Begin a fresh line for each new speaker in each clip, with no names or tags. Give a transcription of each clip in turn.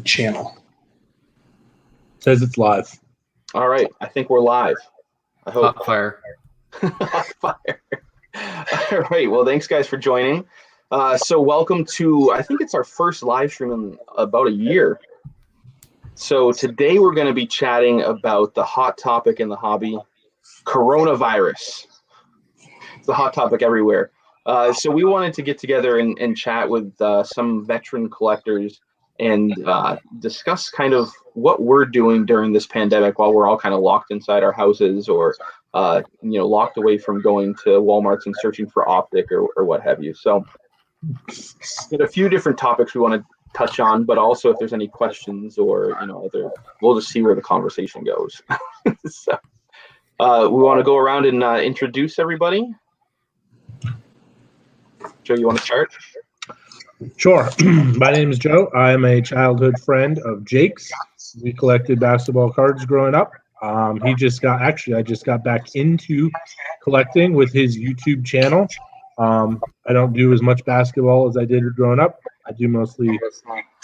the channel.
Says it's live.
All right, I think we're live. I hope.
Hot fire.
Hot fire. All right, well, thanks guys for joining. So welcome to, I think it's our first live stream in about a year. So today we're going to be chatting about the hot topic in the hobby, coronavirus. It's a hot topic everywhere. So we wanted to get together and chat with some veteran collectors and discuss kind of what we're doing during this pandemic while we're all kind of locked inside our houses or locked away from going to Walmarts and searching for optic or what have you. So got a few different topics we want to touch on, but also if there's any questions or we'll just see where the conversation goes. So we want to go around and introduce everybody. Joe, you want to start?
Sure. My name is Joe. I'm a childhood friend of Jake's. We collected basketball cards growing up. I just got back into collecting with his YouTube channel. I don't do as much basketball as I did growing up. I do mostly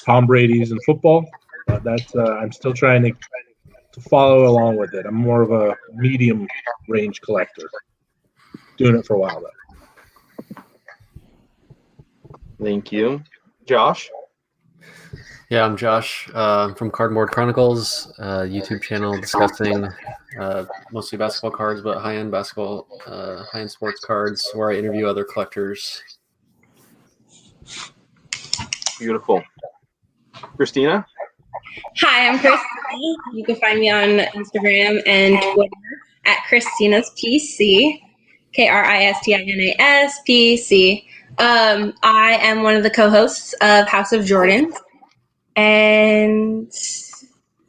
Tom Brady's and football. But I'm still trying to follow along with it. I'm more of a medium range collector. Doing it for a while though.
Thank you. Josh?
Yeah, I'm Josh. I'm from Cardboard Chronicles, YouTube channel discussing mostly basketball cards, but high-end basketball, high-end sports cards, where I interview other collectors.
Beautiful. Christina?
Hi, I'm Christina. You can find me on Instagram and Twitter at Christina's PC, Kristinas PC. I am one of the co-hosts of House of Jordan. And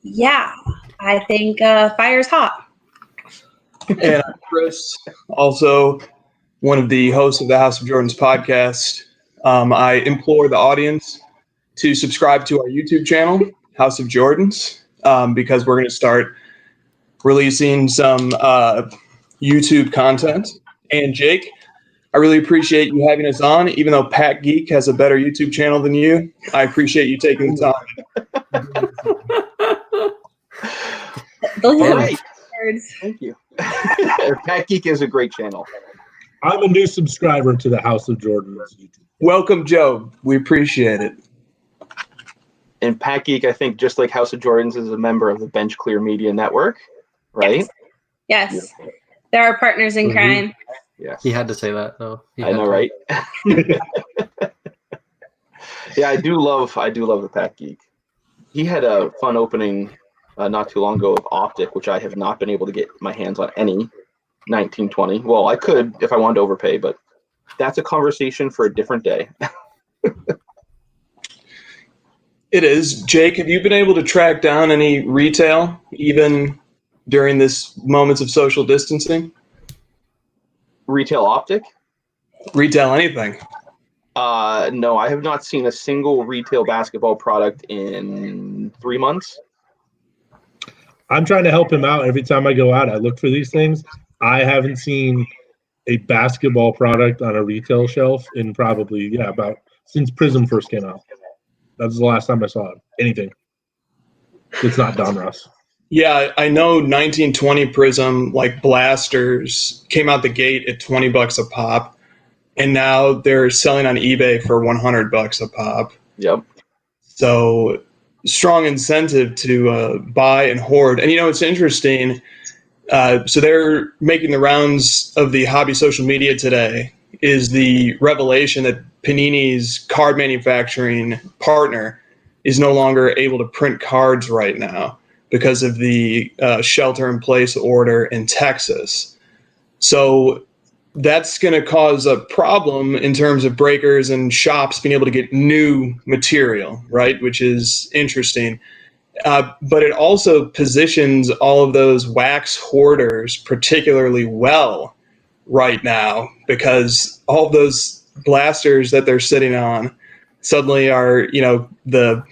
yeah, I think fire's hot.
And I'm Chris, also one of the hosts of the House of Jordan's podcast. I implore the audience to subscribe to our YouTube channel, House of Jordan's, because we're going to start releasing some YouTube content. And Jake, I really appreciate you having us on, even though Pat Geek has a better YouTube channel than you. I appreciate you taking the time.
Those
All
are
right.
words.
Thank you. Pat Geek is a great channel.
I'm a new subscriber to the House of Jordan's YouTube.
Welcome, Joe. We appreciate it.
And Pat Geek, I think, just like House of Jordans, is a member of the Bench Clear Media Network, right?
Yes. They're our partners in crime.
Yes.
He had to say that, though.
I know, right? Yeah, I do love the Pat Geek. He had a fun opening not too long ago of Optic, which I have not been able to get my hands on any 1920. Well, I could if I wanted to overpay, but that's a conversation for a different day.
It is. Jake, have you been able to track down any retail, even during this moments of social distancing?
Retail Optic?
Retail anything?
No, I have not seen a single retail basketball product in 3 months.
I'm trying to help him out. Every time I go out, I look for these things. I haven't seen a basketball product on a retail shelf in probably, about since Prism first came out. That was the last time I saw it. Anything. It's not Donruss.
Yeah, I know 1920 Prism, like blasters, came out the gate at $20 a pop, and now they're selling on eBay for $100 a pop.
Yep.
So strong incentive to buy and hoard. And it's interesting. So they're making the rounds of the hobby social media today. Is the revelation that Panini's card manufacturing partner is no longer able to print cards right now because of the shelter-in-place order in Texas. So that's going to cause a problem in terms of breakers and shops being able to get new material, right, which is interesting. But it also positions all of those wax hoarders particularly well right now, because all of those blasters that they're sitting on suddenly are, the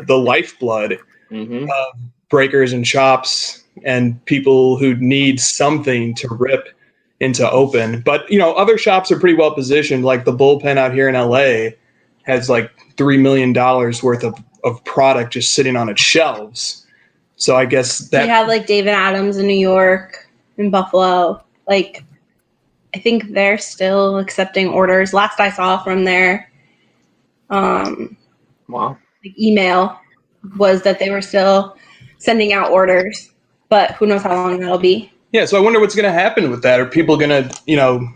lifeblood of breakers and shops and people who need something to rip and to open. But, other shops are pretty well positioned, like the Bullpen out here in LA has like $3 million worth of product just sitting on its shelves. So I guess that
they have like David Adams in New York and Buffalo. Like, I think they're still accepting orders. Last I saw from their
Wow.
email was that they were still sending out orders, but who knows how long that'll be.
Yeah, so I wonder what's going to happen with that. Are people going to,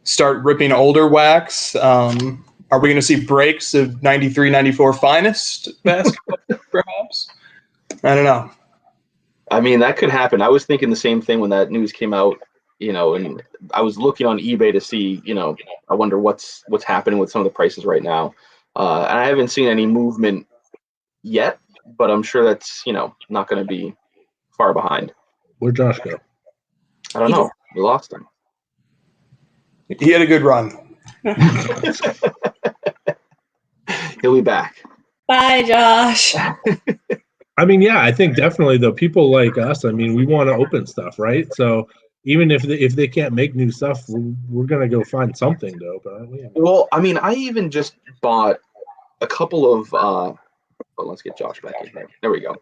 start ripping older wax? Are we going to see breaks of 93, 94 finest basketball, perhaps? I don't know.
I mean, that could happen. I was thinking the same thing when that news came out, and I was looking on eBay to see, I wonder what's happening with some of the prices right now. And I haven't seen any movement yet, but I'm sure that's, not going to be far behind.
Where'd Josh go?
I don't know. We lost him.
He had a good run.
He'll be back.
Bye, Josh.
I mean, yeah, I think definitely though, people like us, I mean, we want to open stuff, right? So even if they can't make new stuff, we're going to go find something to open, aren't we?
Well, I mean, I even just bought a couple of let's get Josh back in here. There we go.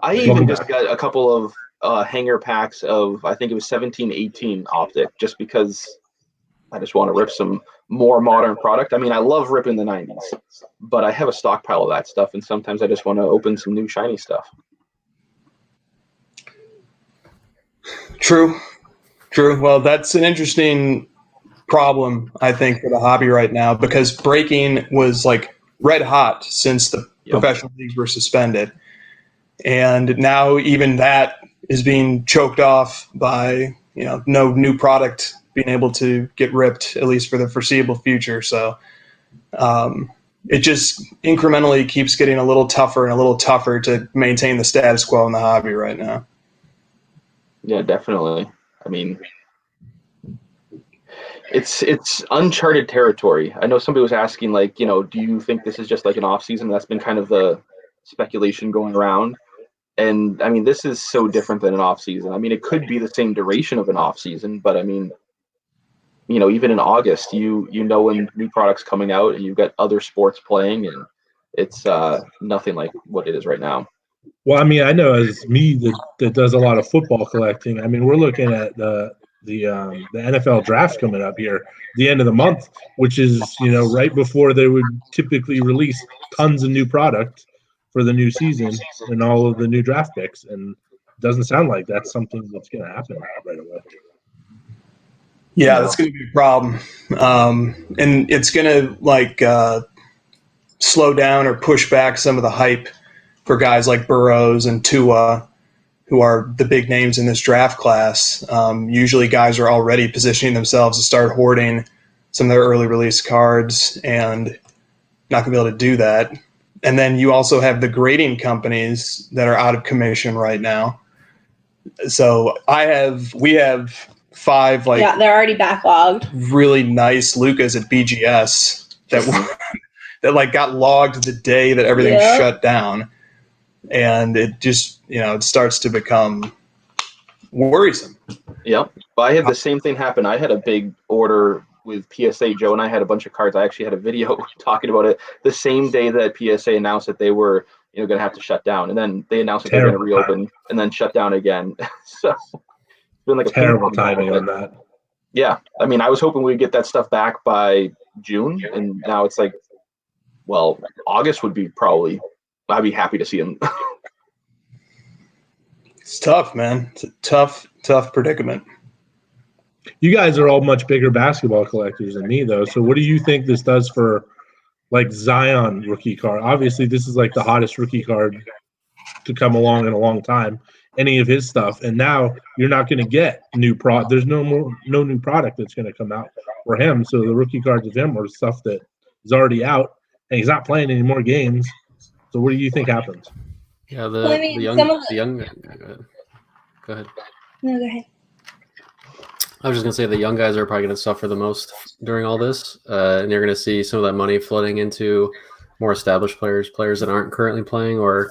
I even just got a couple of hanger packs of, I think it was 1718 optic, just because I just want to rip some more modern product. I mean, I love ripping the 90s, but I have a stockpile of that stuff, and sometimes I just want to open some new shiny stuff.
True. Well, that's an interesting problem, I think, for the hobby right now, because breaking was like red hot since the professional leagues were suspended. And now even that is being choked off by, no new product being able to get ripped, at least for the foreseeable future. So it just incrementally keeps getting a little tougher and a little tougher to maintain the status quo in the hobby right now.
Yeah, definitely. I mean, it's uncharted territory. I know somebody was asking, like, do you think this is just like an off season? That's been kind of the speculation going around. And I mean, this is so different than an off season. I mean, it could be the same duration of an off season, but I mean, even in August, when new products coming out and you've got other sports playing, and it's nothing like what it is right now.
Well, I mean, I know as me that does a lot of football collecting. I mean, we're looking at the NFL draft coming up here, the end of the month, which is right before they would typically release tons of new product for the new season and all of the new draft picks, and it doesn't sound like that's something that's going to happen right away.
Yeah, that's going to be a problem, and it's going to slow down or push back some of the hype for guys like Burrows and Tua, who are the big names in this draft class. Usually guys are already positioning themselves to start hoarding some of their early release cards, and not going to be able to do that. And then you also have the grading companies that are out of commission right now. So we have 5
they're already backlogged.
Really nice Lucas at BGS that got logged the day that everything shut down. And it just, it starts to become worrisome.
Yep. But I had the same thing happen. I had a big order with PSA. Joe and I had a bunch of cards. I actually had a video talking about it the same day that PSA announced that they were, going to have to shut down. And then they announced that they're going to reopen and then shut down again. So it's been like a
terrible timing on that.
Yeah. I mean, I was hoping we'd get that stuff back by June. And now it's like, well, August would be I'd be happy to see them.
It's tough, man. It's a tough predicament.
You guys are all much bigger basketball collectors than me, though. So what do you think this does for, like, Zion rookie card? Obviously, this is like the hottest rookie card to come along in a long time. Any of his stuff, and now you're not going to get new product. There's no new product that's going to come out for him. So the rookie cards of him are stuff that is already out, and he's not playing any more games. So what do you think happens?
Yeah,
Well, I mean,
the young. Go ahead.
No, go ahead.
I was just gonna say the young guys are probably gonna suffer the most during all this, and you're gonna see some of that money flooding into more established players that aren't currently playing, or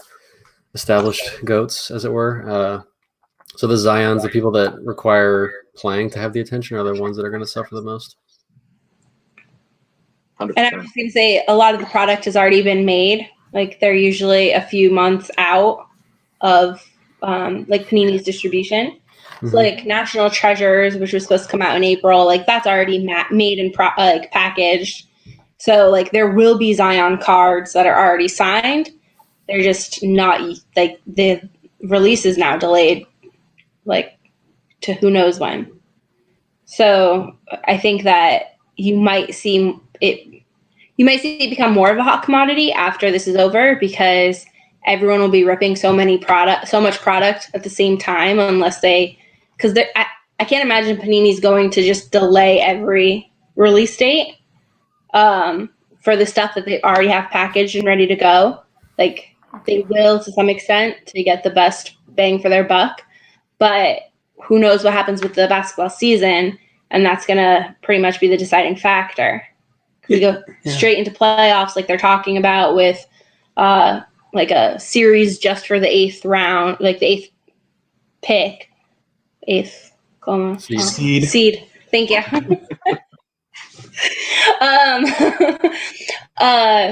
established goats, as it were. So the Zions, the people that require playing to have the attention, are the ones that are going to suffer the most.
100%.
And I was going to say, a lot of the product has already been made. Like, they're usually a few months out of like Panini's distribution.
Mm-hmm.
So like National Treasures, which was supposed to come out in April, like that's already made and like packaged. So like there will be Zion cards that are already signed. They're just not, like, the release is now delayed, like, to who knows when. So I think that you might see it become more of a hot commodity after this is over, because everyone will be ripping so much product at the same time, unless because I can't imagine Panini's going to just delay every release date for the stuff that they already have packaged and ready to go. Like, they will to some extent to get the best bang for their buck, but who knows what happens with the basketball season, and that's going to pretty much be the deciding factor. We go straight into playoffs, like they're talking about, with like a series just for the 8th round, like the 8th pick, 8th seed. Thank you.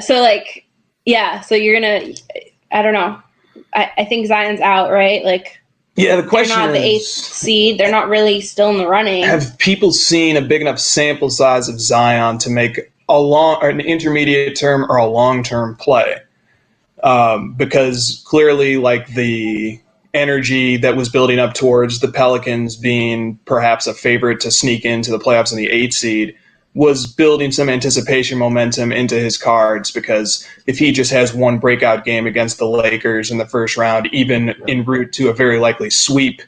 So like, yeah. So you're gonna, I don't know. I think Zion's out, right? Like,
yeah. The question
they're not the 8th seed. They're not really still in the running.
Have people seen a big enough sample size of Zion to make an intermediate term or a long-term play? Because clearly, like, the energy that was building up towards the Pelicans being perhaps a favorite to sneak into the playoffs in the 8th seed was building some anticipation momentum into his cards, because if he just has one breakout game against the Lakers in the first round, even en route to a very likely sweep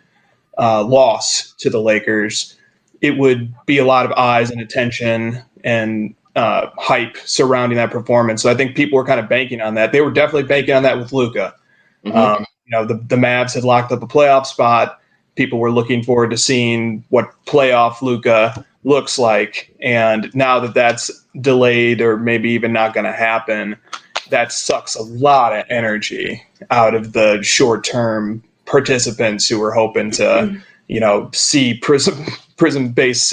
loss to the Lakers, it would be a lot of eyes and attention and hype surrounding that performance. So I think people were kind of banking on that. They were definitely banking on that with Luka.
Mm-hmm.
The Mavs had locked up a playoff spot. People were looking forward to seeing what playoff Luka looks like. And now that that's delayed or maybe even not going to happen, that sucks a lot of energy out of the short-term participants who were hoping to, see prism-based prism-based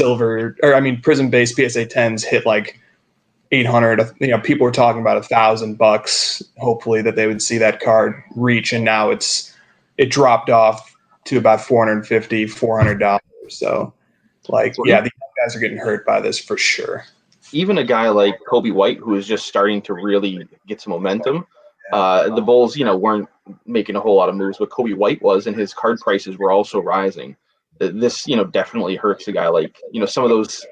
PSA 10s hit like 800. People were talking about $1,000. Hopefully that they would see that card reach, and now it dropped off to about $450, $400. So, like, yeah, these guys are getting hurt by this for sure.
Even a guy like Kobe White, who is just starting to really get some momentum. The Bulls, weren't making a whole lot of moves, but Kobe White was, and his card prices were also rising. This, definitely hurts a guy like, some of those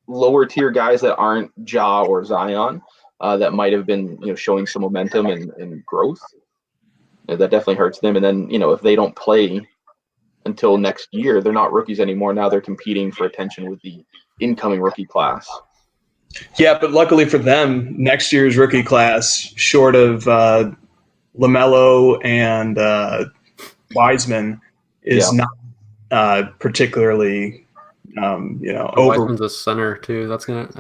lower tier guys that aren't Ja or Zion, that might have been, showing some momentum and growth. That definitely hurts them. And then, if they don't play until next year, they're not rookies anymore. Now they're competing for attention with the incoming rookie class.
Yeah, but luckily for them, next year's rookie class, short of LaMelo and Wiseman, is not particularly, over.
Wiseman's a center too. I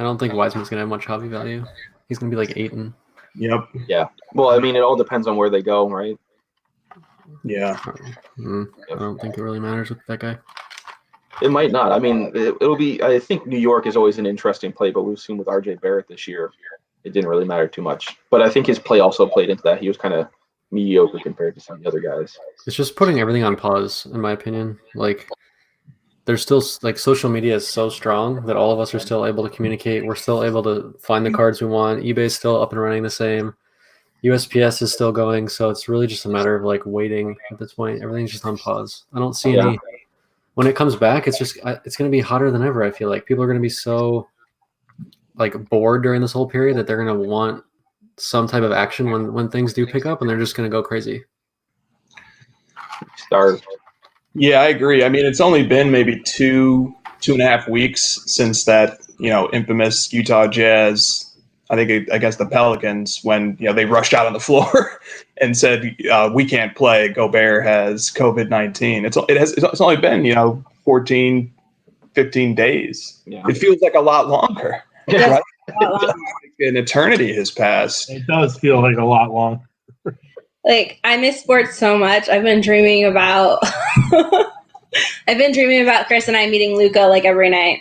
don't think Wiseman's gonna have much hobby value. He's gonna be like Ayton.
Yep.
Yeah. Well, I mean, it all depends on where they go, right?
Yeah.
I don't think it really matters with that guy.
It might not. I mean, it'll be. I think New York is always an interesting play, but we've seen with RJ Barrett this year, it didn't really matter too much. But I think his play also played into that. He was kind of mediocre compared to some of the other guys.
It's just putting everything on pause, in my opinion. Like, there's still, like, social media is so strong that all of us are still able to communicate. We're still able to find the cards we want. eBay's still up and running the same. USPS is still going, so it's really just a matter of, like, waiting at this point. Everything's just on pause. I don't see any. When it comes back, it's going to be hotter than ever. I feel like people are going to be so, like, bored during this whole period that they're going to want some type of action when things do pick up, and they're just going to go crazy.
Starved.
Yeah, I agree. I mean, it's only been maybe 2.5 weeks since that, infamous Utah Jazz, I think against the Pelicans, when, they rushed out on the floor and said, we can't play. Gobert has COVID-19. It's only been, 14, 15 days.
Yeah.
It feels like a lot longer.
Yeah.
Right? An eternity has passed.
It does feel like a lot long.
Like, I miss sports so much. I've been dreaming about Chris and I meeting Luka like every night.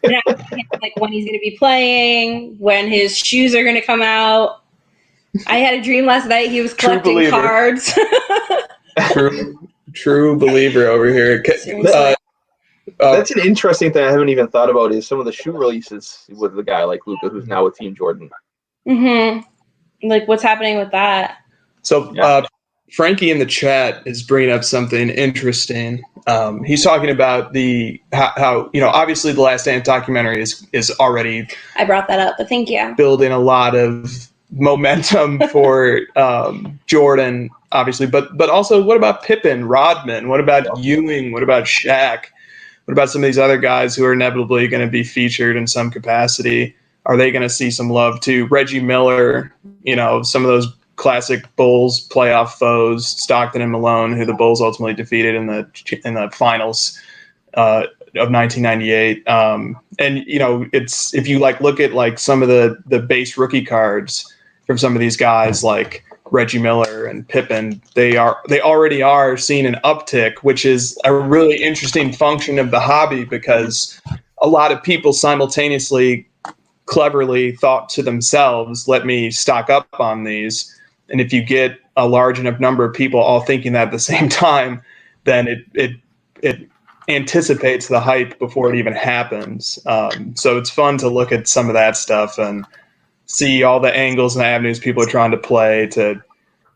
And asking him, like, when he's going to be playing, when his shoes are going to come out. I had a dream last night. He was collecting cards.
True believer over here.
That's an interesting thing I haven't even thought about is some of the shoe releases with the guy like Luka, who's now with Team Jordan.
Mm-hmm. Like, what's happening with that?
So Frankie in the chat is bringing up something interesting. He's talking about how obviously the Last Dance documentary is already.
I brought that up, but thank you.
Building a lot of momentum for Jordan, obviously, but also what about Pippen, Rodman? What about Ewing? What about Shaq? What about some of these other guys who are inevitably going to be featured in some capacity? Are they going to see some love too? Reggie Miller, some of those classic Bulls playoff foes, Stockton and Malone, who the Bulls ultimately defeated in the finals of 1998. And it's if you look at some of the base rookie cards from some of these guys like Reggie Miller and Pippen, they already are seeing an uptick, which is a really interesting function of the hobby because a lot of people simultaneously cleverly thought to themselves, let me stock up on these. And if you get a large enough number of people all thinking that at the same time, then it anticipates the hype before it even happens. So it's fun to look at some of that stuff and see all the angles and avenues people are trying to play to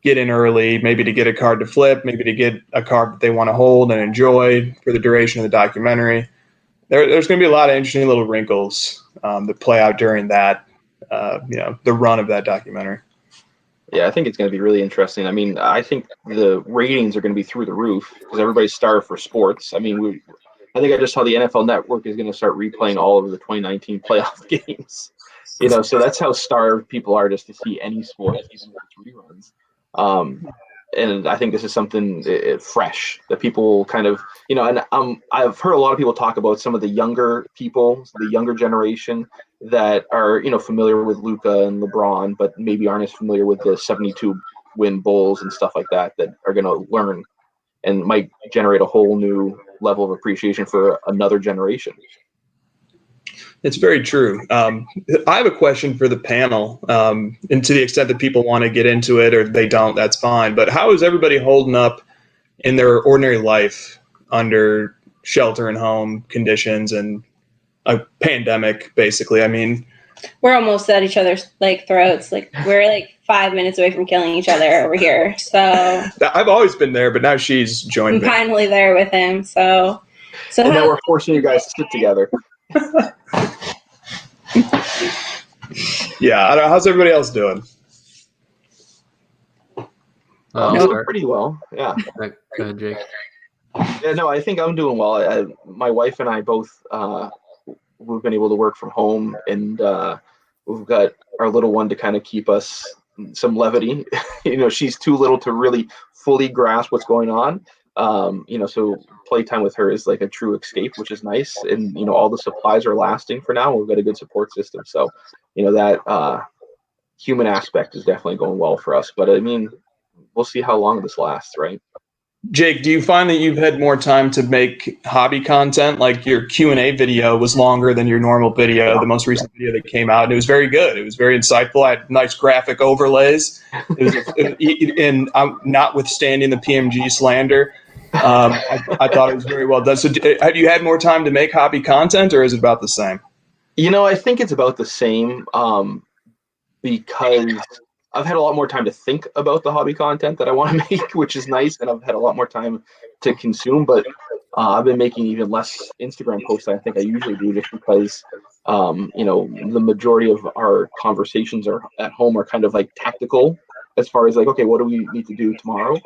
get in early, maybe to get a card to flip, maybe to get a card that they want to hold and enjoy for the duration of the documentary. There's going to be a lot of interesting little wrinkles that play out during that, the run of that documentary.
Yeah, I think it's going to be really interesting. I mean, I think the ratings are going to be through the roof because everybody's starved for sports. I mean, I think I just saw the NFL Network is going to start replaying all of the 2019 playoff games. So that's how starved people are just to see any sport, even with reruns. And I think this is something fresh that people kind of, and I've heard a lot of people talk about some of the younger people, the younger generation that are, familiar with Luka and LeBron, but maybe aren't as familiar with the 72 win Bulls and stuff like that are going to learn and might generate a whole new level of appreciation for another generation.
It's very true. I have a question for the panel, and to the extent that people want to get into it or they don't, that's fine. But how is everybody holding up in their ordinary life under shelter and home conditions and a pandemic, basically? I mean,
we're almost at each other's throats. We're 5 minutes away from killing each other over here. So
I've always been there, but now she's joined me.
I'm finally there with him. So
and now we're forcing you guys to sit together.
Yeah, I don't know. How's everybody else doing?
Pretty well. Yeah.
Go ahead, Jake.
Yeah, no, I think I'm doing well. My wife and I both we've been able to work from home, and we've got our little one to kind of keep us some levity. She's too little to really fully grasp what's going on. So playtime with her is like a true escape, which is nice. And, all the supplies are lasting for now. We've got a good support system. So, that human aspect is definitely going well for us. But I mean, we'll see how long this lasts, right?
Jake, do you find that you've had more time to make hobby content? Like your Q&A video was longer than your normal video, the most recent video that came out, and it was very good. It was very insightful. I had nice graphic overlays. And notwithstanding the PMG slander, I thought it was very well done. So have you had more time to make hobby content, or is it about the same?
I think it's about the same because I've had a lot more time to think about the hobby content that I want to make, which is nice, and I've had a lot more time to consume. But I've been making even less Instagram posts than I think I usually do, just because the majority of our conversations are at home are kind of tactical, as far as okay, what do we need to do tomorrow?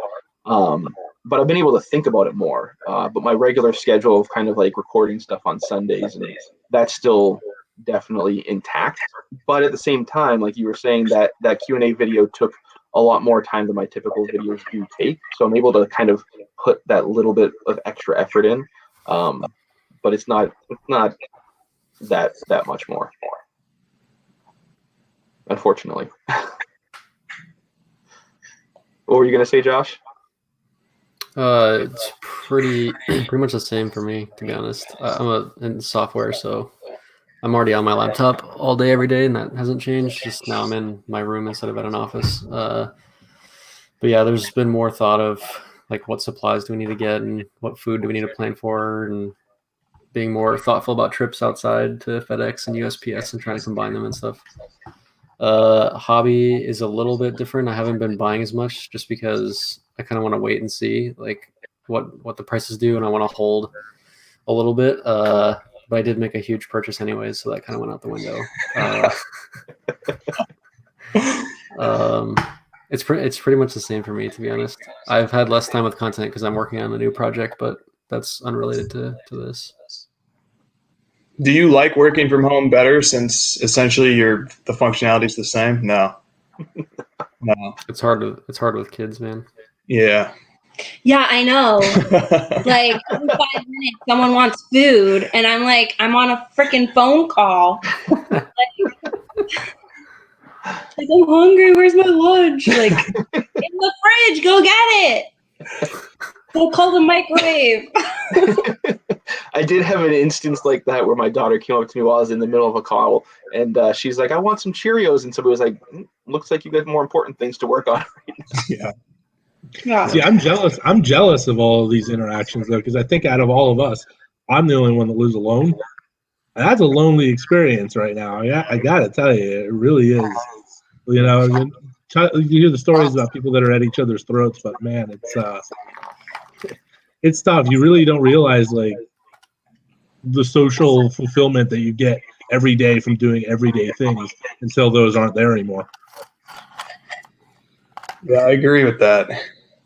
But I've been able to think about it more. But my regular schedule of kind of recording stuff on Sundays, and that's still definitely intact. But at the same time, like you were saying, that Q&A video took a lot more time than my typical videos do take. So I'm able to kind of put that little bit of extra effort in. But it's not that much more, unfortunately. What were you going to say, Josh?
It's pretty much the same for me, to be honest. I'm in software, so I'm already on my laptop all day, every day, and that hasn't changed. Just now I'm in my room instead of at an office. But yeah, there's been more thought of like what supplies do we need to get and what food do we need to plan for, and being more thoughtful about trips outside to FedEx and USPS and trying to combine them and stuff. Hobby is a little bit different. I haven't been buying as much just because I kind of want to wait and see like what the prices do, and I want to hold a little bit. But I did make a huge purchase anyways, so that kind of went out the window. It's pretty much the same for me, to be honest. I've had less time with content because I'm working on a new project, but that's unrelated to this.
Do you like working from home better since essentially the functionality is the same? No.
It's hard with kids, man.
Yeah.
Yeah, I know. Like every 5 minutes, someone wants food, and I'm like, I'm on a freaking phone call. Like, I'm hungry. Where's my lunch? Like, in the fridge. Go get it. Go call the microwave.
I did have an instance like that where my daughter came up to me while I was in the middle of a call, and she's like, "I want some Cheerios," and somebody was like, "Looks like you got more important things to work on right now."
Yeah.
Yeah.
See, I'm jealous. I'm jealous of all of these interactions though, because I think out of all of us, I'm the only one that lives alone. And that's a lonely experience right now. Yeah, I gotta tell you, it really is. You know, you hear the stories about people that are at each other's throats, but man, it's tough. You really don't realize like the social fulfillment that you get every day from doing everyday things until those aren't there anymore.
Yeah, I agree with that.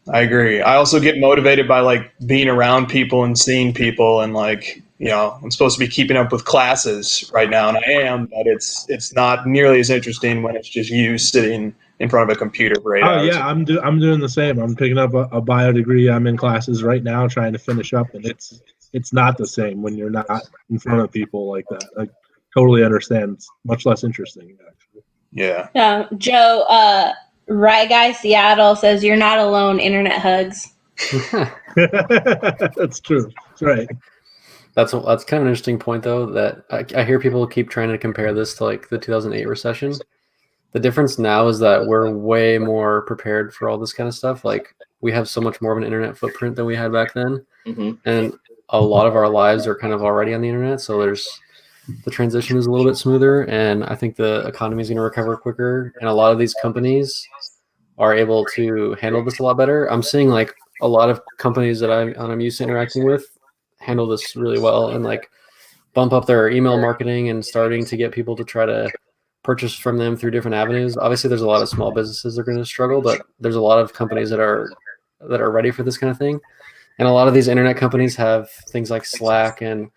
I agree. I also get motivated by like being around people and seeing people, and like, you know, I'm supposed to be keeping up with classes right now, and I am, but it's not nearly as interesting when it's just you sitting in front of a computer for 8 hours.
Oh yeah, I'm doing the same. I'm picking up a bio degree. I'm in classes right now trying to finish up, and it's not the same when you're not in front of people like that. I totally understand. It's much less interesting, actually.
Yeah.
Joe, Right Guy Seattle says you're not alone. Internet hugs.
That's true. That's right.
That's kind of an interesting point, though, that I hear people keep trying to compare this to like the 2008 recession. The difference now is that we're way more prepared for all this kind of stuff. Like we have so much more of an internet footprint than we had back then.
Mm-hmm.
And a lot of our lives are kind of already on the internet. So the transition is a little bit smoother, and I think the economy is going to recover quicker. And a lot of these companies are able to handle this a lot better. I'm seeing like a lot of companies that I'm used to interacting with handle this really well and like bump up their email marketing and starting to get people to try to purchase from them through different avenues. Obviously, there's a lot of small businesses that are going to struggle, but there's a lot of companies that are ready for this kind of thing. And a lot of these internet companies have things like Slack and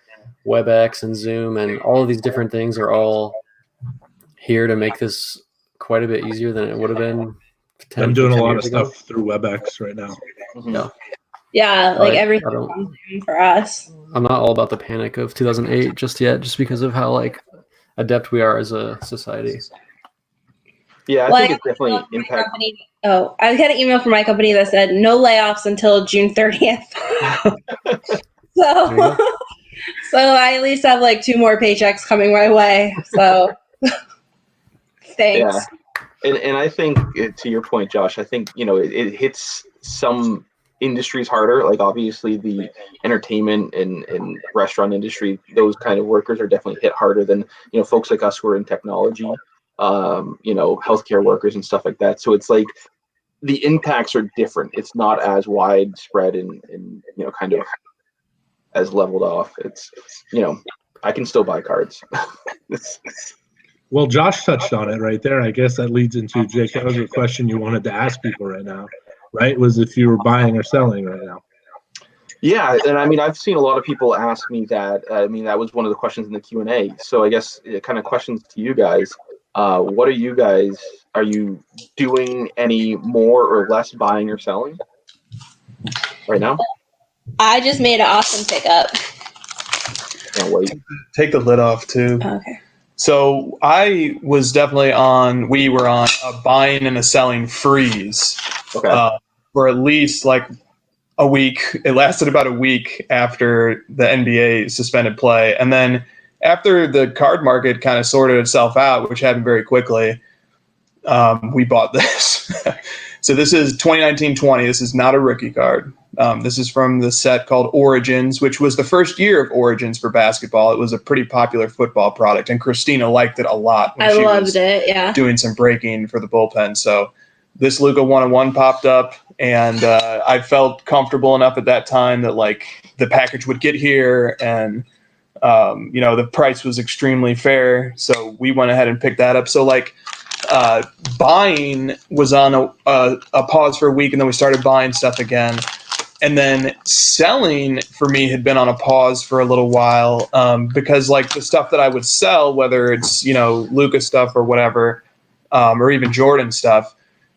WebEx and Zoom, and all of these different things are all here to make this quite a bit easier than it would have been 10,
I'm doing a
10
lot
years
of
ago.
stuff through WebEx right now.
Mm-hmm.
Yeah, like everything
I don't-
comes in for us.
I'm not all about the panic of 2008 just yet, just because of how like adept we are as a society.
Yeah, I
Well,
think it's definitely impact.
I got an email from my company that said no layoffs until June 30th. So I at least have like 2 more paychecks coming my way. So thanks.
Yeah. And I think to your point, Josh, I think, you know, it hits some industries harder. Like obviously the entertainment and restaurant industry, those kind of workers are definitely hit harder than, you know, folks like us who are in technology, you know, healthcare workers and stuff like that. So it's like the impacts are different. It's not as widespread and you know, kind of as leveled off. It's, you know, I can still buy cards.
Well, Josh touched on it right there. I guess that leads into, Jake, that was a question you wanted to ask people right now, right? Was if you were buying or selling right now.
Yeah, and I mean, I've seen a lot of people ask me that. I mean, that was one of the questions in the Q&A. So I guess kind of questions to you guys. What are you doing any more or less buying or selling right now?
I just made an awesome pickup.
Can't wait.
Take the lid off too.
Okay.
So we were on a buying and a selling freeze
Okay.
for at least like a week. It lasted about a week after the NBA suspended play. And then after the card market kind of sorted itself out, which happened very quickly, we bought this. So this is 2019-20. This is not a rookie card. This is from the set called Origins, which was the first year of Origins for basketball. It was a pretty popular football product, and Christina liked it a lot when she was doing some breaking for the bullpen. So this Luka 101 popped up, and I felt comfortable enough at that time that like the package would get here, and the price was extremely fair. So we went ahead and picked that up. So like buying was on a pause for a week, and then we started buying stuff again. And then selling for me had been on a pause for a little while because like the stuff that I would sell, whether it's, Luka stuff or whatever, or even Jordan stuff,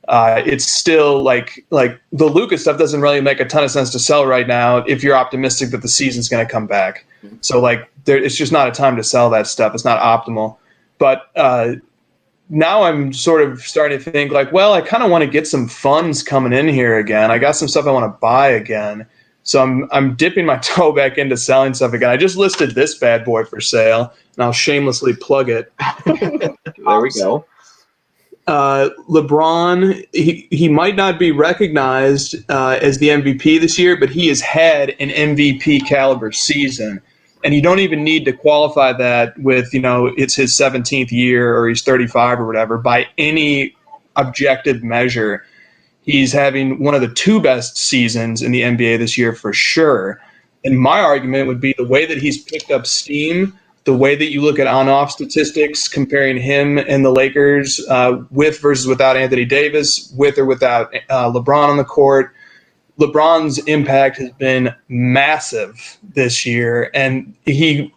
it's still like the Luka stuff doesn't really make a ton of sense to sell right now if you're optimistic that the season's going to come back. So like it's just not a time to sell that stuff. It's not optimal. But now I'm sort of starting to think like, well, I kind of want to get some funds coming in here again. I got some stuff I want to buy again. So I'm dipping my toe back into selling stuff again. I just listed this bad boy for sale, and I'll shamelessly plug it.
There we go.
LeBron, he might not be recognized as the MVP this year, but he has had an MVP caliber season. And you don't even need to qualify that with, it's his 17th year or he's 35 or whatever. By any objective measure, he's having one of the two best seasons in the NBA this year for sure. And my argument would be the way that he's picked up steam, the way that you look at on-off statistics, comparing him and the Lakers with versus without Anthony Davis, with or without LeBron on the court. LeBron's impact has been massive this year, and the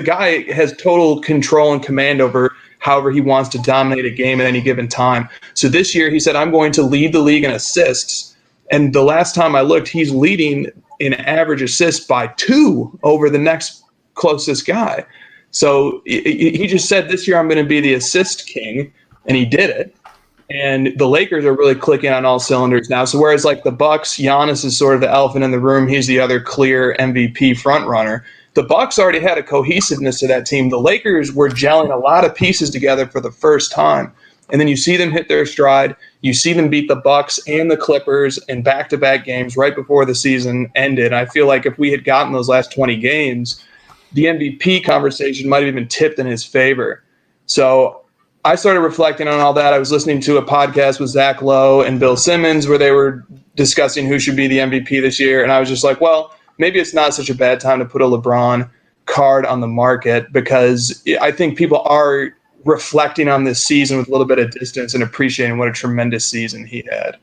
guy has total control and command over however he wants to dominate a game at any given time. So this year he said, I'm going to lead the league in assists. And the last time I looked, he's leading in average assists by 2 over the next closest guy. So he just said, this year I'm going to be the assist king, and he did it. And the Lakers are really clicking on all cylinders now. So whereas like the Bucks, Giannis is sort of the elephant in the room. He's the other clear MVP frontrunner. The Bucks already had a cohesiveness to that team. The Lakers were gelling a lot of pieces together for the first time. And then you see them hit their stride. You see them beat the Bucks and the Clippers in back-to-back games right before the season ended. I feel like if we had gotten those last 20 games, the MVP conversation might have even tipped in his favor. So I started reflecting on all that. I was listening to a podcast with Zach Lowe and Bill Simmons where they were discussing who should be the MVP this year. And I was just like, well, maybe it's not such a bad time to put a LeBron card on the market, because I think people are reflecting on this season with a little bit of distance and appreciating what a tremendous season he had.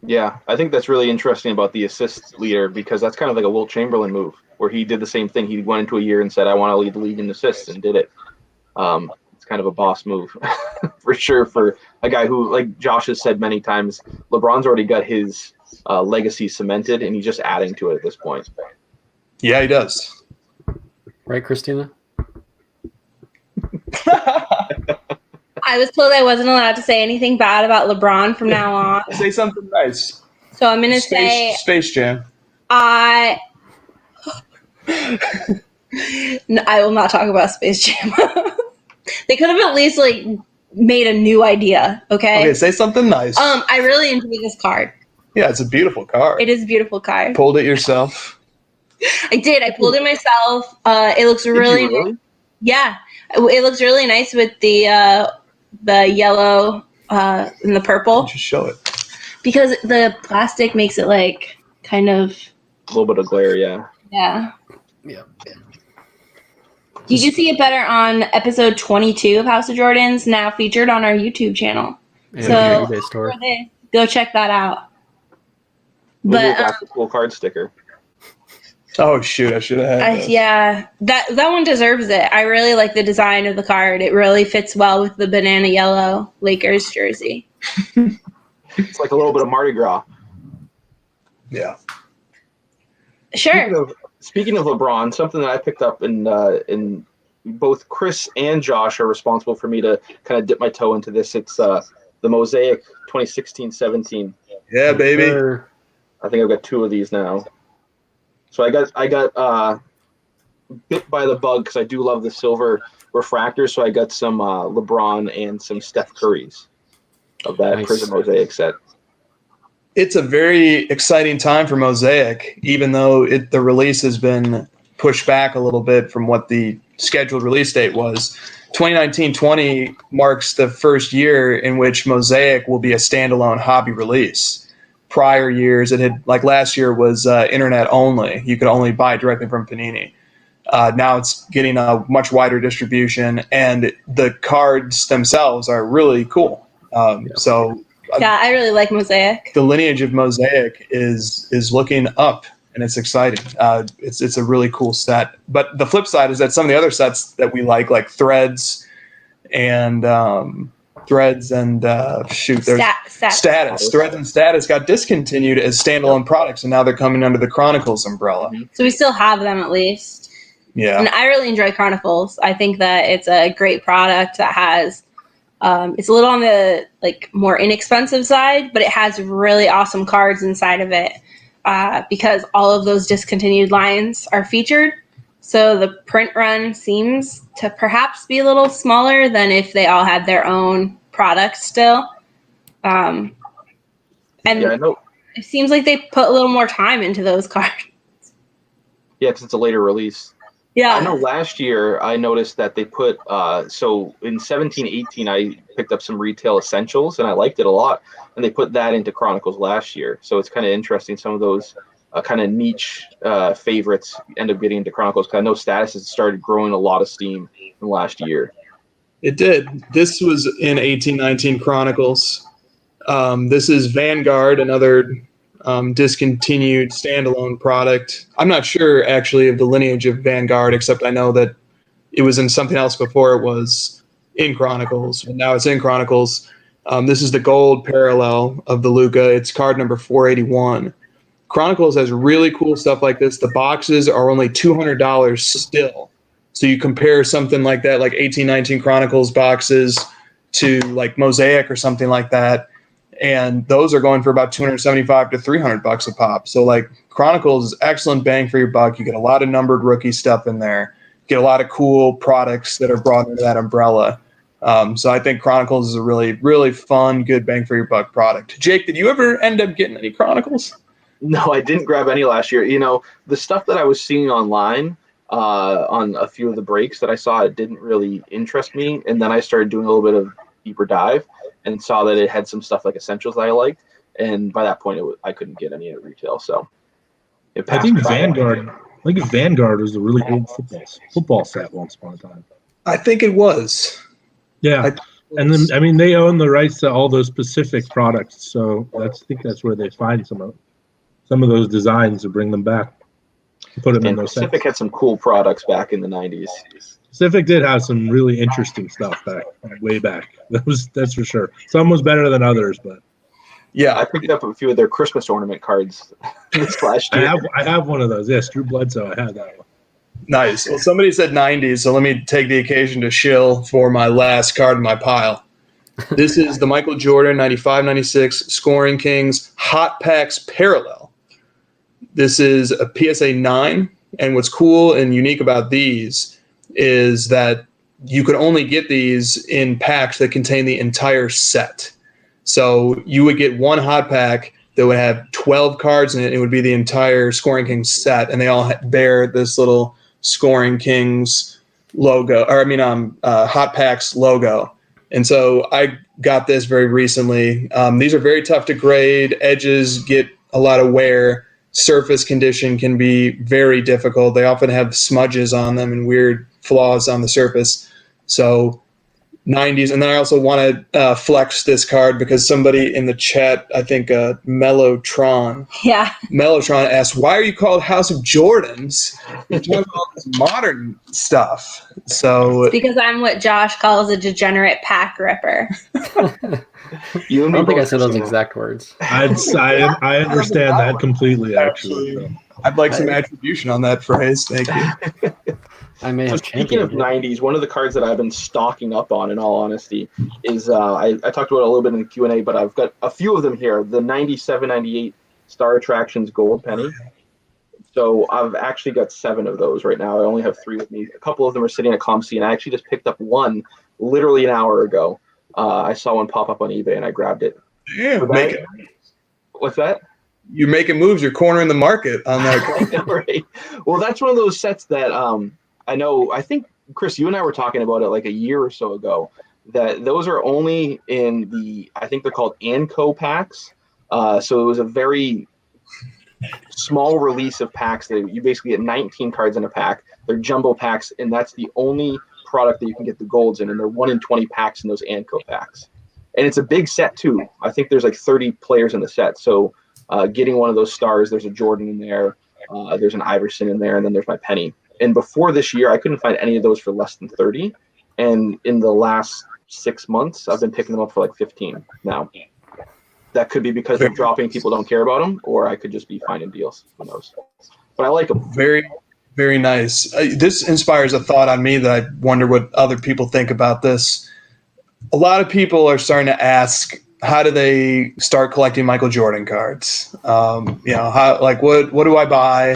Yeah, I think that's really interesting about the assist leader, because that's kind of like a Wilt Chamberlain move where he did the same thing. He went into a year and said, I want to lead the league in assists, and did it. It's kind of a boss move for sure for a guy who, like Josh has said many times, LeBron's already got his legacy cemented, and he's just adding to it at this point.
Yeah, he does.
Right, Christina?
I was told I wasn't allowed to say anything bad about LeBron from now on.
Say something nice.
So I'm going to say
Space Jam.
I will not talk about Space Jam. They could have at least like made a new idea, okay?
Okay, say something nice.
I really enjoy this card.
Yeah, it's a beautiful card.
It is a beautiful card.
Pulled it yourself?
I did. I pulled it myself. It looks really nice. Yeah. It looks really nice with the yellow and the purple.
Just show it.
Because the plastic makes it like kind of
a little bit of glare, yeah.
Yeah.
Yeah.
You can see it better on episode 22 of House of Jordans, now featured on our YouTube channel.
And
so
eBay store.
Go check that out.
We'll do a
But
back to school card sticker.
Oh shoot! I should have had.
Yeah, that one deserves it. I really like the design of the card. It really fits well with the banana yellow Lakers jersey.
It's like a little bit of Mardi Gras.
Yeah.
Sure.
Speaking of LeBron, something that I picked up in both Chris and Josh are responsible for me to kind of dip my toe into this. It's the Mosaic 2016-17.
Yeah, baby.
I think I've got 2 of these now. So I got bit by the bug because I do love the silver refractor, so I got some LeBron and some Steph Curry's of that
Nice.
Prism Mosaic set.
It's a very exciting time for Mosaic, even though the release has been pushed back a little bit from what the scheduled release date was. 2019-20 marks the first year in which Mosaic will be a standalone hobby release. Prior years, it had, like last year, was internet only. You could only buy directly from Panini. Now it's getting a much wider distribution, and the cards themselves are really cool. So
Yeah, I really like Mosaic.
the lineage of Mosaic is looking up, and it's exciting. It's a really cool set. But the flip side is that some of the other sets that we like Threads and Threads and Status. Threads and Status got discontinued as standalone products, and now they're coming under the Chronicles umbrella.
So we still have them at least.
Yeah.
And I really enjoy Chronicles. I think that it's a great product that has it's a little on the more inexpensive side, but it has really awesome cards inside of it because all of those discontinued lines are featured. So the print run seems to perhaps be a little smaller than if they all had their own products still. And
Yeah, I know.
it seems like they put a little more time into those cards.
Yeah, because it's a later release.
Yeah.
I know last year I noticed that they put so in 17-18 I picked up some retail essentials and I liked it a lot, and they put that into Chronicles last year. So it's kind of interesting. Some of those kind of niche favorites end up getting into Chronicles, because I know Status has started growing a lot of steam in the last year.
It did. This was in 1819 Chronicles. This is Vanguard, another discontinued standalone product. I'm not sure actually of the lineage of Vanguard, except I know that it was in something else before it was in Chronicles, but now it's in Chronicles. This is the gold parallel of the Luca. It's card number 481. Chronicles has really cool stuff like this. The boxes are only $200 still. So you compare something like that, like 1819 Chronicles boxes, to like Mosaic or something like that, and those are going for about $275 to $300 a pop. So like Chronicles is excellent bang for your buck. You get a lot of numbered rookie stuff in there. You get a lot of cool products that are brought under that umbrella. So I think Chronicles is a really, really fun, good bang for your buck product. Jake, did you ever end up getting any Chronicles?
No, I didn't grab any last year. You know, the stuff that I was seeing online on a few of the breaks that I saw, it didn't really interest me. And then I started doing a little bit of deeper dive and saw that it had some stuff like Essentials that I liked. And by that point, I couldn't get any at retail. So it passed.
I think Vanguard was a really old football set once upon a time.
I think it was.
Yeah. And then, I mean, they own the rights to all those specific products. So I think that's where they find some of those designs to bring them back. Put them in those
Pacific
sets.
had some cool products back in the 90s.
Pacific did have some really interesting stuff way back. That's for sure. Some was better than others, but
yeah,
I picked up a few of their Christmas ornament cards this last year.
I have one of those. Yes, Drew Bledsoe. I had that one.
Nice. Well, somebody said 90s, so let me take the occasion to shill for my last card in my pile. This is the Michael Jordan 95-96 Scoring Kings Hot Packs Parallel. This is a PSA 9, and what's cool and unique about these is that you could only get these in packs that contain the entire set. So you would get one hot pack that would have 12 cards in it. It would be the entire Scoring Kings set, and they all bear this little Scoring Kings logo, Hot Packs logo. And so I got this very recently. These are very tough to grade. Edges get a lot of wear. Surface condition can be very difficult. They often have smudges on them and weird flaws on the surface. So 90s. And then I also want to flex this card because somebody in the chat, I think Mellotron asked, why are you called House of Jordans? You're talking about all this modern stuff. So
It's because I'm what Josh calls a degenerate pack ripper.
I don't think I said those exact words.
I understand that completely, actually. So.
I'd like some attribution on that phrase. Thank you.
I may have
Speaking of 90s, one of the cards that I've been stocking up on, in all honesty, is I talked about it a little bit in the Q&A, but I've got a few of them here. The 97-98 Star Attractions Gold Penny. So I've actually got 7 of those right now. I only have 3 with me. A couple of them are sitting at ComC, and I actually just picked up one literally an hour ago. I saw one pop up on eBay, and I grabbed it.
Yeah,
What's that?
You're making moves. You're cornering the market on that.
I know, right? Well, that's one of those sets that I know. I think, Chris, you and I were talking about it like a year or so ago, that those are only in the, I think they're called Anco packs. So it was a very small release of packs that you basically get 19 cards in a pack. They're jumbo packs, and that's the only product that you can get the golds in, and they're 1 in 20 packs in those Anco packs. And it's a big set too. I think there's like 30 players in the set. So getting one of those stars, there's a Jordan in there, there's an Iverson in there, and then there's my penny. And before this year, I couldn't find any of those for less than 30. And in the last 6 months, I've been picking them up for like 15 now. That could be because they're dropping, people don't care about them, or I could just be finding deals. Who knows? But I like them.
Very, very nice. This inspires a thought on me that I wonder what other people think about this. A lot of people are starting to ask, how do they start collecting Michael Jordan cards? What do I buy?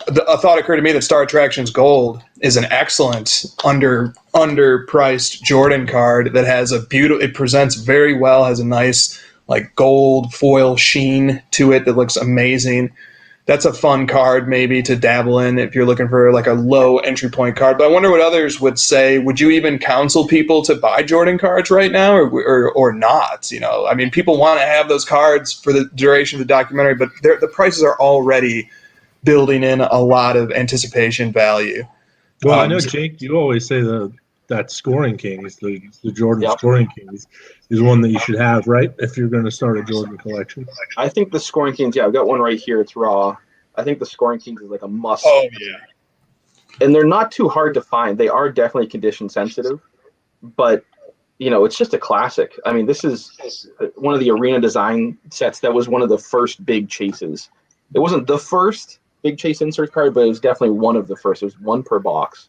A thought occurred to me that Star Attractions Gold is an excellent underpriced Jordan card that has it presents very well, has a nice like gold foil sheen to it that looks amazing. That's a fun card maybe to dabble in if you're looking for like a low entry point card. But I wonder what others would say. Would you even counsel people to buy Jordan cards right now or not? I mean, people want to have those cards for the duration of the documentary, but the prices are already building in a lot of anticipation value.
Well, I know, Jake, you always say that Scoring Kings, the Jordan Scoring Kings, is one that you should have, right? If you're going to start a Jordan collection.
I think the Scoring Kings, I've got one right here. It's raw. I think the Scoring Kings is like a must.
Oh, yeah.
And they're not too hard to find. They are definitely condition sensitive, but it's just a classic. I mean, this is one of the Arena Design sets that was one of the first big chases. It wasn't the first big chase insert card, but it was definitely one of the first. It was one per box.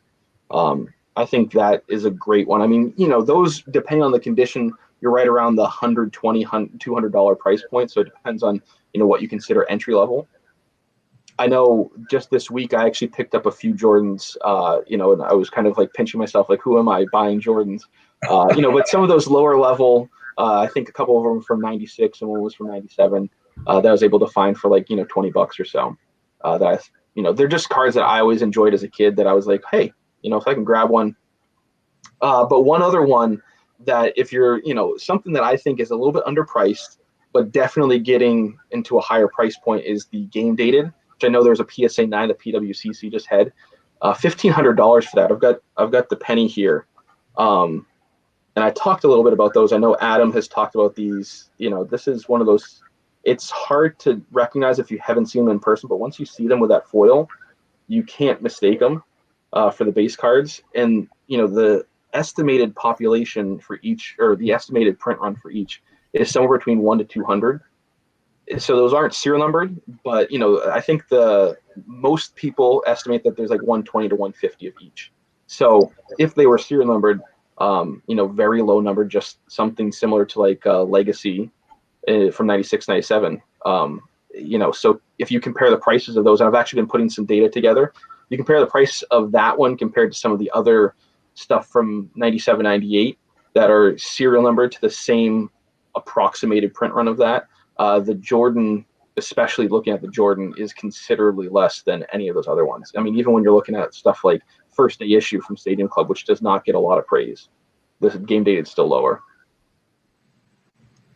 I think that is a great one. I mean, those, depending on the condition, you're right around the $120, $200 price point. So it depends on, what you consider entry level. I know just this week, I actually picked up a few Jordans, and I was kind of like pinching myself, like, who am I buying Jordans? But some of those lower level, I think a couple of them from 96 and one was from 97, that I was able to find for like, $20 or so. They're just cards that I always enjoyed as a kid that I was like, hey, if I can grab one. But one other one that if you're, something that I think is a little bit underpriced, but definitely getting into a higher price point is the Game Dated, which I know there's a PSA 9 that PWCC just had. $1,500 for that. I've got the penny here. And I talked a little bit about those. I know Adam has talked about these. This is one of those, it's hard to recognize if you haven't seen them in person, but once you see them with that foil, you can't mistake them for the base cards. And, the estimated population for each, or the estimated print run for each, is somewhere between 1 to 200. So those aren't serial numbered, but, I think the most people estimate that there's like 120 to 150 of each. So if they were serial numbered, very low number, just something similar to like Legacy from 96, 97. So if you compare the prices of those, and I've actually been putting some data together, you compare the price of that one compared to some of the other stuff from 97, 98 that are serial numbered to the same approximated print run of that. The Jordan, especially looking at the Jordan, is considerably less than any of those other ones. I mean, even when you're looking at stuff like First Day Issue from Stadium Club, which does not get a lot of praise, the Game Dated is still lower.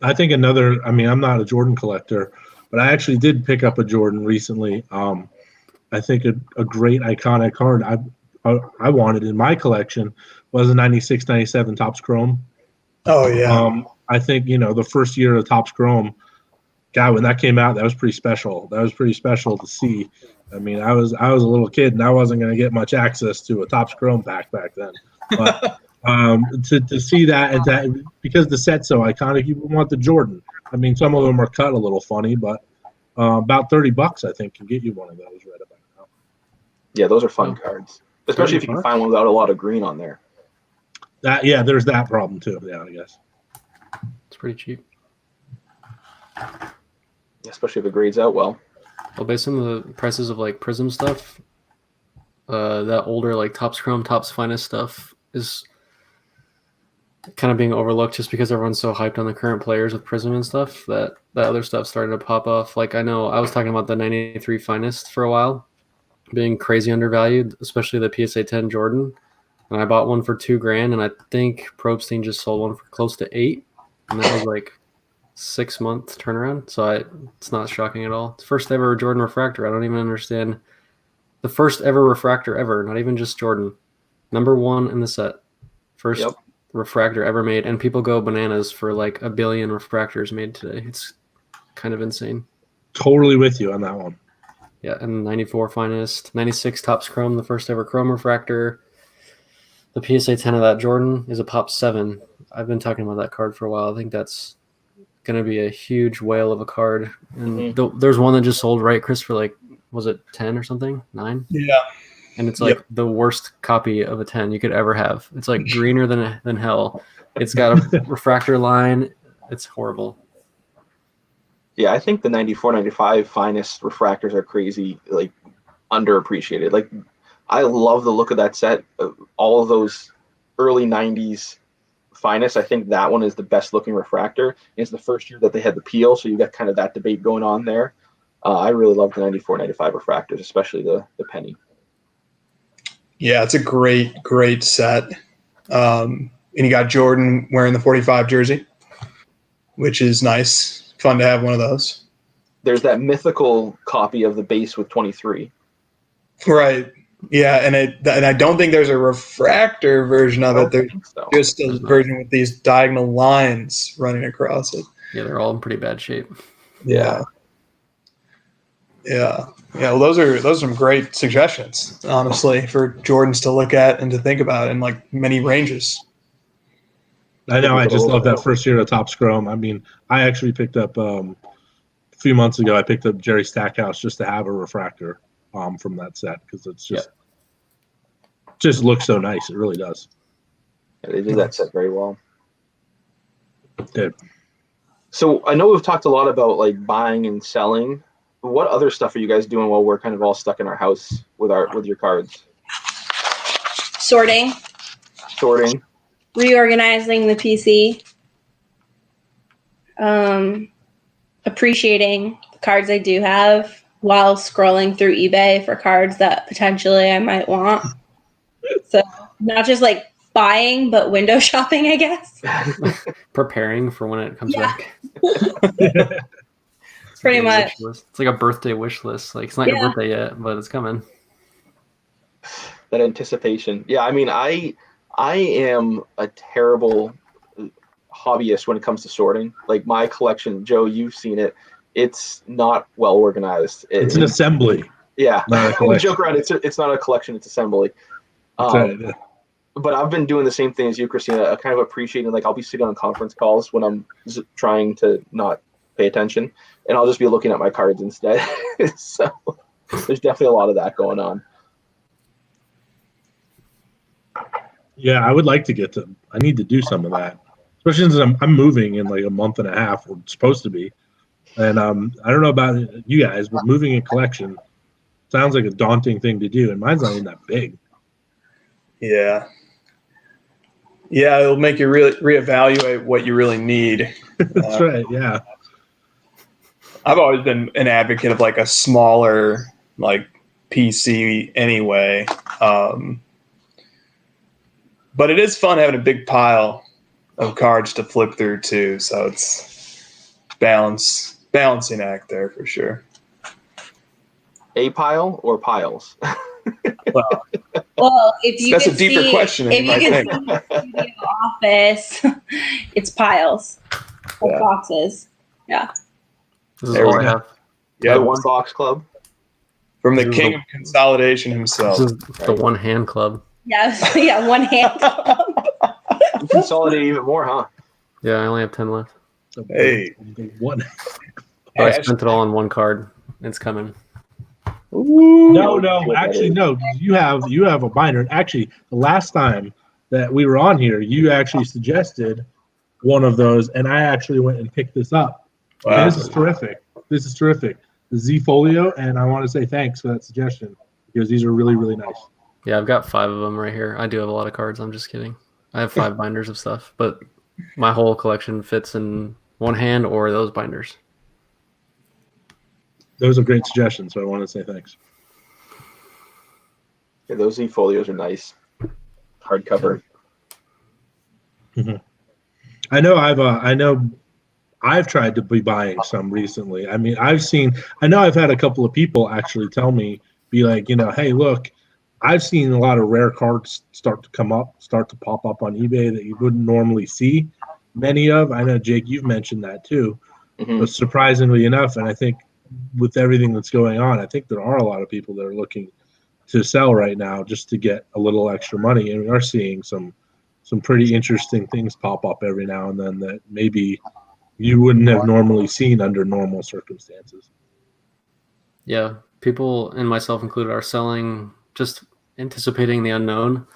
I think I'm not a Jordan collector, but I actually did pick up a Jordan recently. I think a great iconic card I wanted in my collection was a 96, 97 Topps Chrome.
Oh, yeah.
I think, the first year of Topps Chrome, God, when that came out, that was pretty special. That was pretty special to see. I mean, I was a little kid, and I wasn't going to get much access to a Topps Chrome pack back then. But to see that, and that, because the set's so iconic, you want the Jordan. I mean, some of them are cut a little funny, but about $30, I think, can get you one of those right about now.
Yeah, those are fun cards, especially if you can find one without a lot of green on there.
There's that problem too. Yeah, I guess
it's pretty cheap.
Especially if it grades out well.
Well, based on the prices of like Prism stuff, that older like Topps Chrome, Topps Finest stuff is kind of being overlooked just because everyone's so hyped on the current players with Prism and stuff that other stuff started to pop off. Like I know I was talking about the 93 Finest for a while being crazy undervalued, especially the PSA 10 Jordan. And I bought one for $2,000, and I think Probstein just sold one for close to $8,000, and that was like 6-month turnaround. So it's not shocking at all. It's first ever Jordan refractor. I don't even understand. The first ever refractor ever, not even just Jordan. Number 1 in the set. First refractor ever made, and people go bananas for like 1 billion refractors made today. It's kind of insane.
Totally with you on that one.
Yeah, and 94 Finest, 96 Topps Chrome, the first ever Chrome refractor. The PSA 10 of that Jordan is a Pop 7. I've been talking about that card for a while. I think that's going to be a huge whale of a card. And there's one that just sold, right, Chris, for like, was it 10 or something? 9?
Yeah.
And it's like the worst copy of a 10 you could ever have. It's like greener than hell. It's got a refractor line. It's horrible.
Yeah, I think the 94, 95 Finest refractors are crazy, like underappreciated. Like, I love the look of that set. All of those early 90s Finest, I think that one is the best looking refractor. It's the first year that they had the peel, so you got kind of that debate going on there. I really love the 94, 95 refractors, especially the penny.
Yeah, it's a great set. And you got Jordan wearing the 45 jersey, which is nice. Fun to have one of those.
There's that mythical copy of the base with 23.
Right. Yeah, and I don't think there's a refractor version of it. There's just a version with these diagonal lines running across it.
Yeah, they're all in pretty bad shape.
Yeah. Well, those are some great suggestions, honestly, for Jordans to look at and to think about in like many ranges.
I know. I just love that first year of Topps Chrome. I mean, I actually picked up a few months ago. I picked up Jerry Stackhouse just to have a refractor from that set because it's just looks so nice. It really does.
Yeah, they did that set very well.
It did.
So I know we've talked a lot about like buying and selling. What other stuff are you guys doing while we're kind of all stuck in our house with your cards?
Sorting, reorganizing the PC, appreciating the cards I do have while scrolling through eBay for cards that potentially I might want. So not just like buying, but window shopping, I guess.
Preparing for when it comes back.
Pretty much.
It's like a birthday wish list. Like it's not your birthday yet, but it's coming.
That anticipation. Yeah, I mean, I am a terrible hobbyist when it comes to sorting. Like my collection, Joe, you've seen it. It's not well organized.
It's an assembly.
Yeah,
not a collection.
Joke around. It's not a collection. It's assembly. But I've been doing the same thing as you, Christina. Kind of appreciating. Like I'll be sitting on conference calls when I'm trying to not pay attention, and I'll just be looking at my cards instead. So there's definitely a lot of that going on.
Yeah, I would like to get to. I need to do some of that, especially since I'm moving in like a month and a half. Or supposed to be, and I don't know about you guys, but moving a collection sounds like a daunting thing to do, and mine's not even that big.
Yeah, it'll make you really reevaluate what you really need.
That's right. Yeah.
I've always been an advocate of like a smaller like PC anyway. But it is fun having a big pile of cards to flip through too. So it's balancing act there for sure.
A pile or piles?
Well, if you
that's a deeper question.
If you can see the studio office, it's piles of boxes. Yeah.
This is all I have.
Yeah,
the One Box Club.
From the king of consolidation himself.
This is the One Hand Club.
Yeah, one hand.
You consolidate even more, huh?
Yeah, I only have 10 left.
Hey.
One.
But I spent it all on one card. It's coming.
Ooh, no. Actually, no. You have a binder. Actually, the last time that we were on here, you actually suggested one of those, and I actually went and picked this up. Wow. This is terrific. the Z Folio, and I want to say thanks for that suggestion because these are really, really nice.
Yeah, I've got 5 of them right here. I do have a lot of cards. I'm just kidding. I have 5 binders of stuff, but my whole collection fits in one hand or those binders.
Those are great suggestions, so I want to say thanks.
Yeah, those e-folios are nice. Hardcover.
Mm-hmm. I know I've tried to be buying some recently. I mean, I know I've had a couple of people actually tell me, be like, hey, look, I've seen a lot of rare cards start to pop up on eBay that you wouldn't normally see many of. I know, Jake, you've mentioned that too.
Mm-hmm.
But surprisingly enough, and I think with everything that's going on, I think there are a lot of people that are looking to sell right now just to get a little extra money. And we are seeing some pretty interesting things pop up every now and then that maybe you wouldn't have normally seen under normal circumstances.
Yeah, people, and myself included, are selling just anticipating the unknown.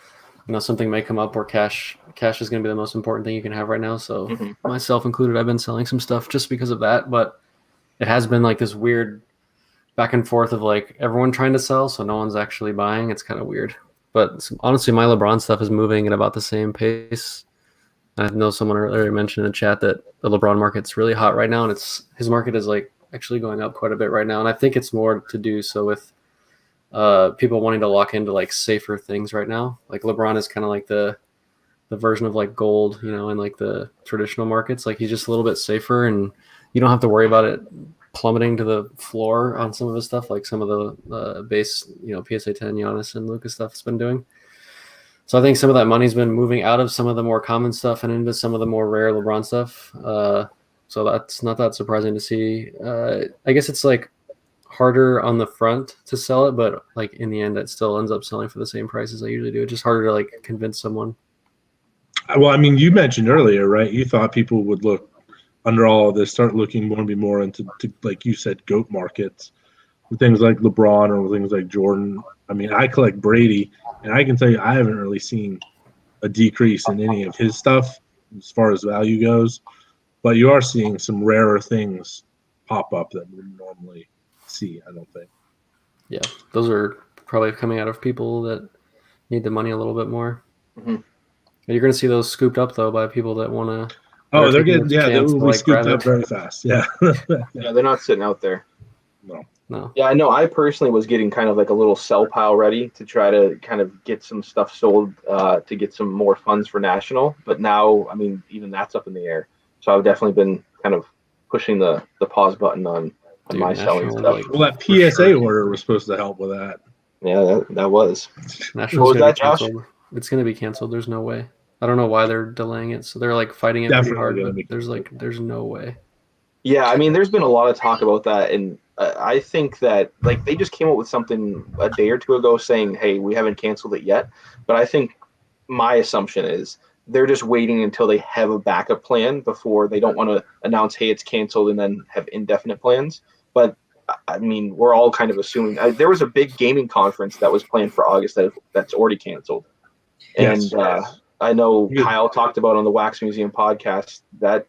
Something may come up where cash is going to be the most important thing you can have right now. So myself included, I've been selling some stuff just because of that. But it has been like this weird back and forth of like everyone trying to sell, so no one's actually buying. It's kind of weird. But honestly, my LeBron stuff is moving at about the same pace. I know someone earlier mentioned in the chat that the LeBron market's really hot right now, and his market is like actually going up quite a bit right now. And I think it's more to do so with people wanting to lock into like safer things right now. Like LeBron is kind of like the version of like gold, in like the traditional markets. Like he's just a little bit safer, and you don't have to worry about it plummeting to the floor on some of his stuff, like some of the base, PSA 10 Giannis and Luka stuff has been doing. So I think some of that money's been moving out of some of the more common stuff and into some of the more rare LeBron stuff. So that's not that surprising to see. I guess it's like harder on the front to sell it, but like in the end, it still ends up selling for the same price as I usually do. It's just harder to like convince someone.
Well, I mean, you mentioned earlier, right? You thought people would look under all of this, start looking more and more into, like you said, GOAT markets with things like LeBron or things like Jordan. I mean, I collect Brady, and I can tell you I haven't really seen a decrease in any of his stuff as far as value goes. But you are seeing some rarer things pop up that we wouldn't normally see, I don't think.
Yeah, those are probably coming out of people that need the money a little bit more.
Mm-hmm.
You're going to see those scooped up, though, by people that want to.
Oh, they're getting, they will be scooped up very fast. Yeah.
Yeah, they're not sitting out there.
No.
Yeah, I know. I personally was getting kind of like a little sell pile ready to try to kind of get some stuff sold to get some more funds for national. But now, I mean, even that's up in the air. So I've definitely been kind of pushing the pause button on my selling stuff.
Like, well, that PSA order was supposed to help with that.
Yeah, that was.
National's going to be canceled. It's going to be canceled. There's no way. I don't know why they're delaying it. So they're like fighting it pretty hard, but there's no way.
Yeah, I mean, there's been a lot of talk about that, and I think that like they just came up with something a day or two ago saying, "Hey, we haven't canceled it yet." But I think my assumption is they're just waiting until they have a backup plan before they don't want to announce, "Hey, it's canceled," and then have indefinite plans. But I mean, we're all kind of assuming there was a big gaming conference that was planned for August that's already canceled, and I know Kyle talked about on the Wax Museum podcast that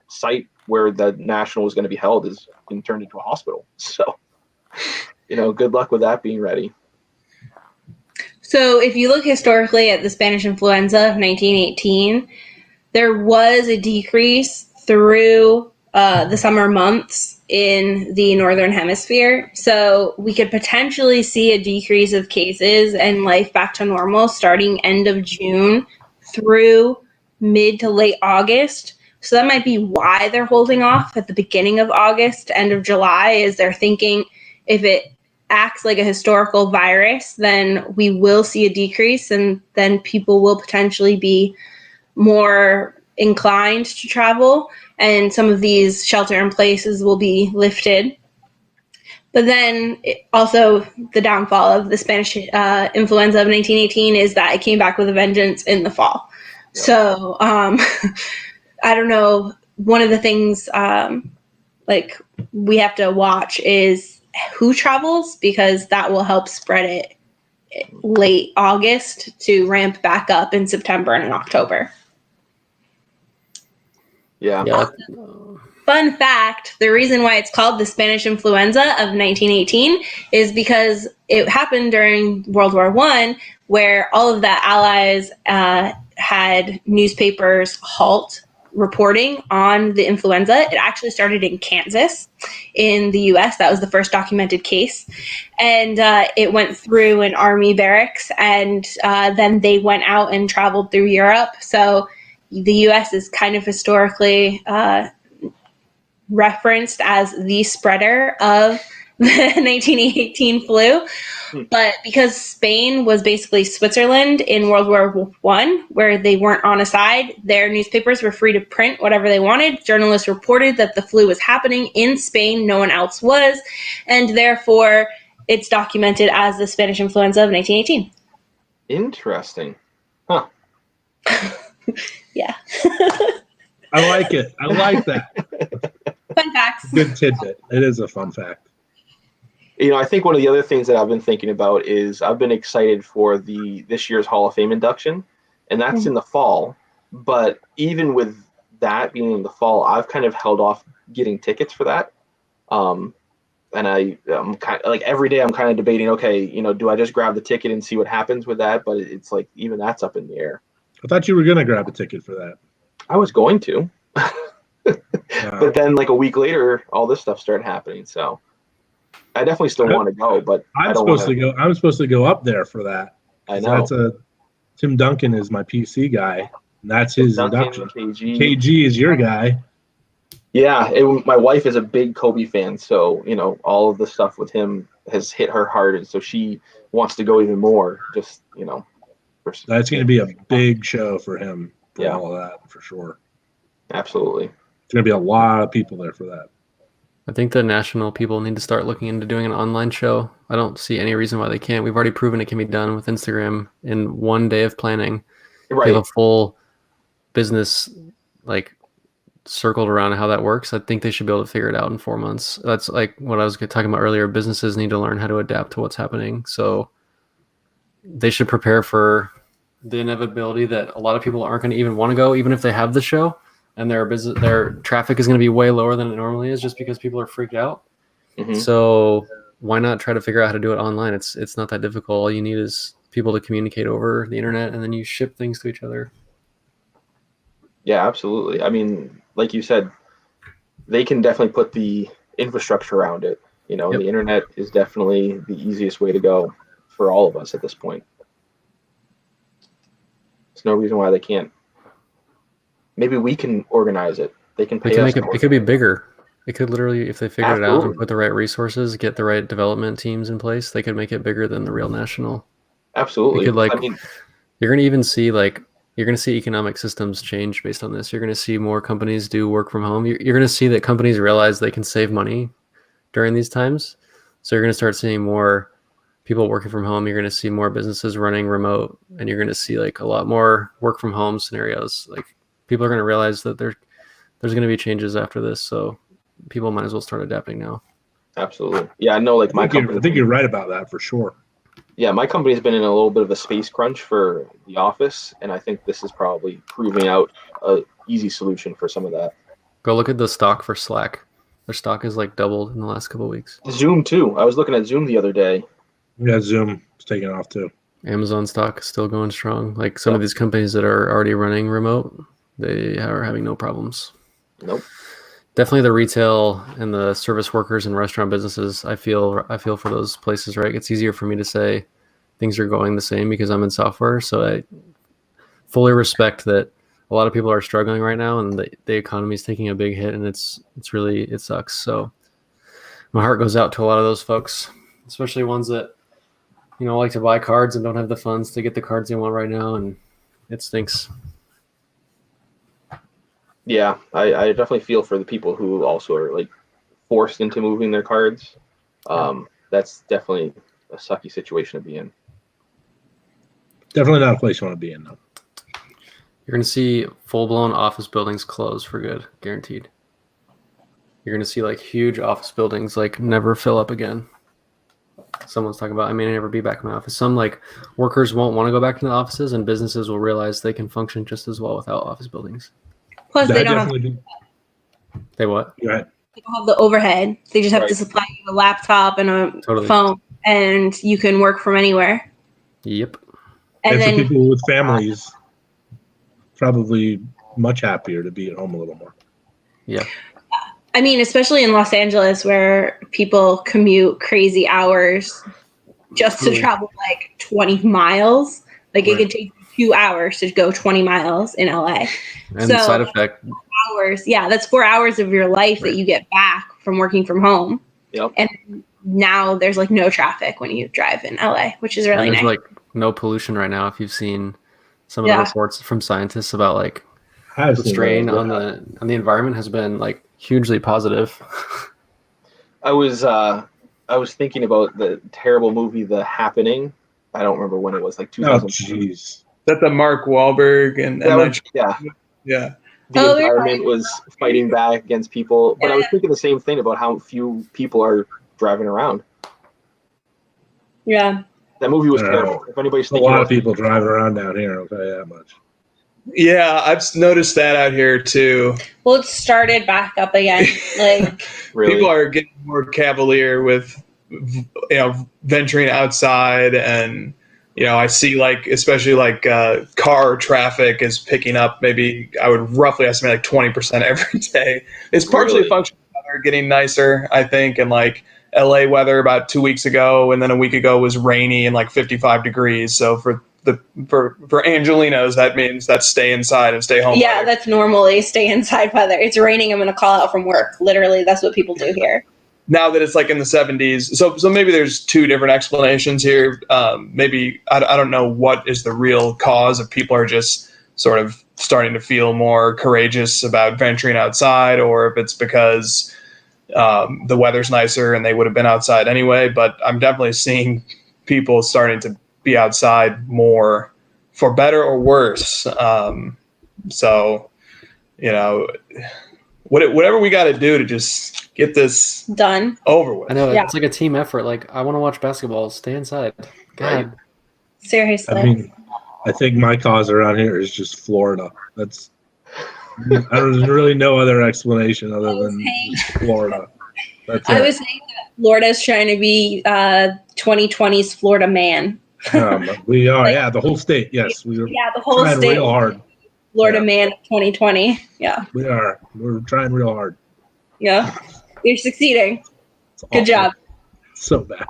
site where the national is going to be held is being turned into a hospital. So, good luck with that being ready.
So if you look historically at the Spanish influenza of 1918, there was a decrease through the summer months in the Northern Hemisphere. So we could potentially see a decrease of cases and life back to normal starting end of June through mid to late August. So that might be why they're holding off at the beginning of August, end of July, is they're thinking if it acts like a historical virus, then we will see a decrease, and then people will potentially be more inclined to travel, and some of these shelter in places will be lifted. But then also the downfall of the Spanish influenza of 1918 is that it came back with a vengeance in the fall. Yep. So I don't know. One of the things like we have to watch is who travels, because that will help spread it late August to ramp back up in September and in October.
Yeah.
Fun fact, the reason why it's called the Spanish influenza of 1918 is because it happened during World War I, where all of the Allies had newspapers halt reporting on the influenza. It actually started in Kansas in the US. That was the first documented case. And it went through an army barracks, and then they went out and traveled through Europe. So the US is kind of historically referenced as the spreader of the 1918 flu. But because Spain was basically Switzerland in World War I, where they weren't on a side, their newspapers were free to print whatever they wanted. Journalists reported that the flu was happening in Spain, no one else was, and therefore it's documented as the Spanish influenza of 1918.
Interesting. Huh.
Yeah.
I like it. I like that.
Fun facts.
Good tidbit. It is a fun fact.
You know, I think one of the other things that I've been thinking about is I've been excited for this year's Hall of Fame induction, and that's in the fall. But even with that being in the fall, I've kind of held off getting tickets for that. And I'm kind of like every day I'm kind of debating, okay, you know, do I just grab the ticket and see what happens with that? But it's like even that's up in the air.
I thought you were going to grab a ticket for that.
I was going to. But then like a week later, all this stuff started happening. So I definitely still want to go, but
I'm supposed to go up there for that.
I know.
Tim Duncan is my PC guy, and that's his induction. KG is your guy.
Yeah, my wife is a big Kobe fan, so you know all of the stuff with him has hit her hard, and so she wants to go even more. Just you know,
that's going to be a big show for him.
Yeah,
all of that for sure.
Absolutely,
there's going to be a lot of people there for that.
I think the national people need to start looking into doing an online show. I don't see any reason why they can't. We've already proven it can be done with Instagram in one day of planning.
Right.
They have a full business like circled around how that works. I think they should be able to figure it out in 4 months. That's like what I was talking about earlier. Businesses need to learn how to adapt to what's happening. So they should prepare for the inevitability that a lot of people aren't going to even want to go, even if they have the show. And their traffic is going to be way lower than it normally is just because people are freaked out. Mm-hmm. So why not try to figure out how to do it online? It's not that difficult. All you need is people to communicate over the internet, and then you ship things to each other.
Yeah, absolutely. I mean, like you said, they can definitely put the infrastructure around it. You know, The internet is definitely the easiest way to go for all of us at this point. There's no reason why they can't. Maybe we can organize it. They can pay us.
It could be bigger. It could literally, if they figure it out and put the right resources, get the right development teams in place, they could make it bigger than the real national.
Absolutely.
You're going to even see you're going to see economic systems change based on this. You're going to see more companies do work from home. You're going to see that companies realize they can save money during these times. So you're going to start seeing more people working from home. You're going to see more businesses running remote, and you're going to see like a lot more work from home scenarios. Like people are going to realize that there's going to be changes after this. So people might as well start adapting now.
Absolutely. Yeah, I know. Like
I think you're right about that for sure.
Yeah, my company's been in a little bit of a space crunch for the office, and I think this is probably proving out a easy solution for some of that.
Go look at the stock for Slack. Their stock has like doubled in the last couple of weeks.
Zoom too. I was looking at Zoom the other day.
Yeah, Zoom is taking off too.
Amazon stock is still going strong. Like some of these companies that are already running remote, they are having no problems.
Nope.
Definitely the retail and the service workers and restaurant businesses. I feel for those places, right? It's easier for me to say things are going the same because I'm in software. So I fully respect that a lot of people are struggling right now, and the economy is taking a big hit, and it sucks. So my heart goes out to a lot of those folks, especially ones that like to buy cards and don't have the funds to get the cards they want right now, and it stinks.
Yeah, I definitely feel for the people who also are like forced into moving their cards. That's definitely a sucky situation to be in.
Definitely not a place you want to be in, though.
You're going to see full-blown office buildings close for good, guaranteed. You're going to see like huge office buildings like never fill up again. Someone's talking about, I may never be back in my office. Some like workers won't want to go back to the offices, and businesses will realize they can function just as well without office buildings.
Plus, they don't
They what?
Right.
They don't have the overhead. They just have
Right.
to supply you a laptop and a
Totally.
phone, and you can work from anywhere.
Yep.
And
And for
then
people with families, probably much happier to be at home a little more.
Yeah.
I mean, especially in Los Angeles where people commute crazy hours just to
True.
travel like 20 miles. Like it could take you 2 hours to go 20 miles in LA.
And
So
side effect.
hours, yeah, that's 4 hours of your life that you get back from working from home.
Yep.
And now there's like no traffic when you drive in LA, which is really
And there's
nice.
like no pollution right now. If you've seen some of the reports from scientists about like the strain on the environment has been like hugely positive.
I was thinking about the terrible movie The Happening. I don't remember when it was, like 2000.
Oh, jeez.
That the Mark Wahlberg and
Yeah.
yeah.
The environment was fighting back against people. But I was thinking the same thing about how few people are driving around.
Yeah.
That movie was terrible. If anybody's
A
thinking
lot
about
of people driving around down here, I'll tell you that much.
Yeah, I've noticed that out here too.
Well, it started back up again. Like
really,
People are getting more cavalier with, venturing outside, and I see like especially like car traffic is picking up. Maybe I would roughly estimate like 20% every day. It's partially a function of weather getting nicer, I think, and like LA weather about 2 weeks ago, and then a week ago was rainy and like 55 degrees. So for Angelinos, that means that's stay inside and stay home.
yeah,
weather.
that's normally stay inside weather. It's raining, I'm going to call out from work. Literally, that's what people do here.
Now that it's like in the 70s, so maybe there's two different explanations here. Maybe I don't know what is the real cause of people are just sort of starting to feel more courageous about venturing outside, or if it's because the weather's nicer and they would have been outside anyway. But I'm definitely seeing people starting to be outside more, for better or worse. So, whatever we got to do to just get this
done
over with.
I know it's like a team effort. Like I want to watch basketball. Stay inside. God.
Right.
Seriously.
I mean, I think my cause around here is just Florida. There's really no other explanation other than Florida. That's
I
it.
was saying that Florida's trying to be 2020's Florida man.
We are, yeah, the whole state. Yes, we are.
Yeah, the whole
trying
state.
real hard.
Florida man of 2020. Yeah.
We are. We're trying real hard.
Yeah. You're succeeding.
It's
Good
awful.
job.
So bad.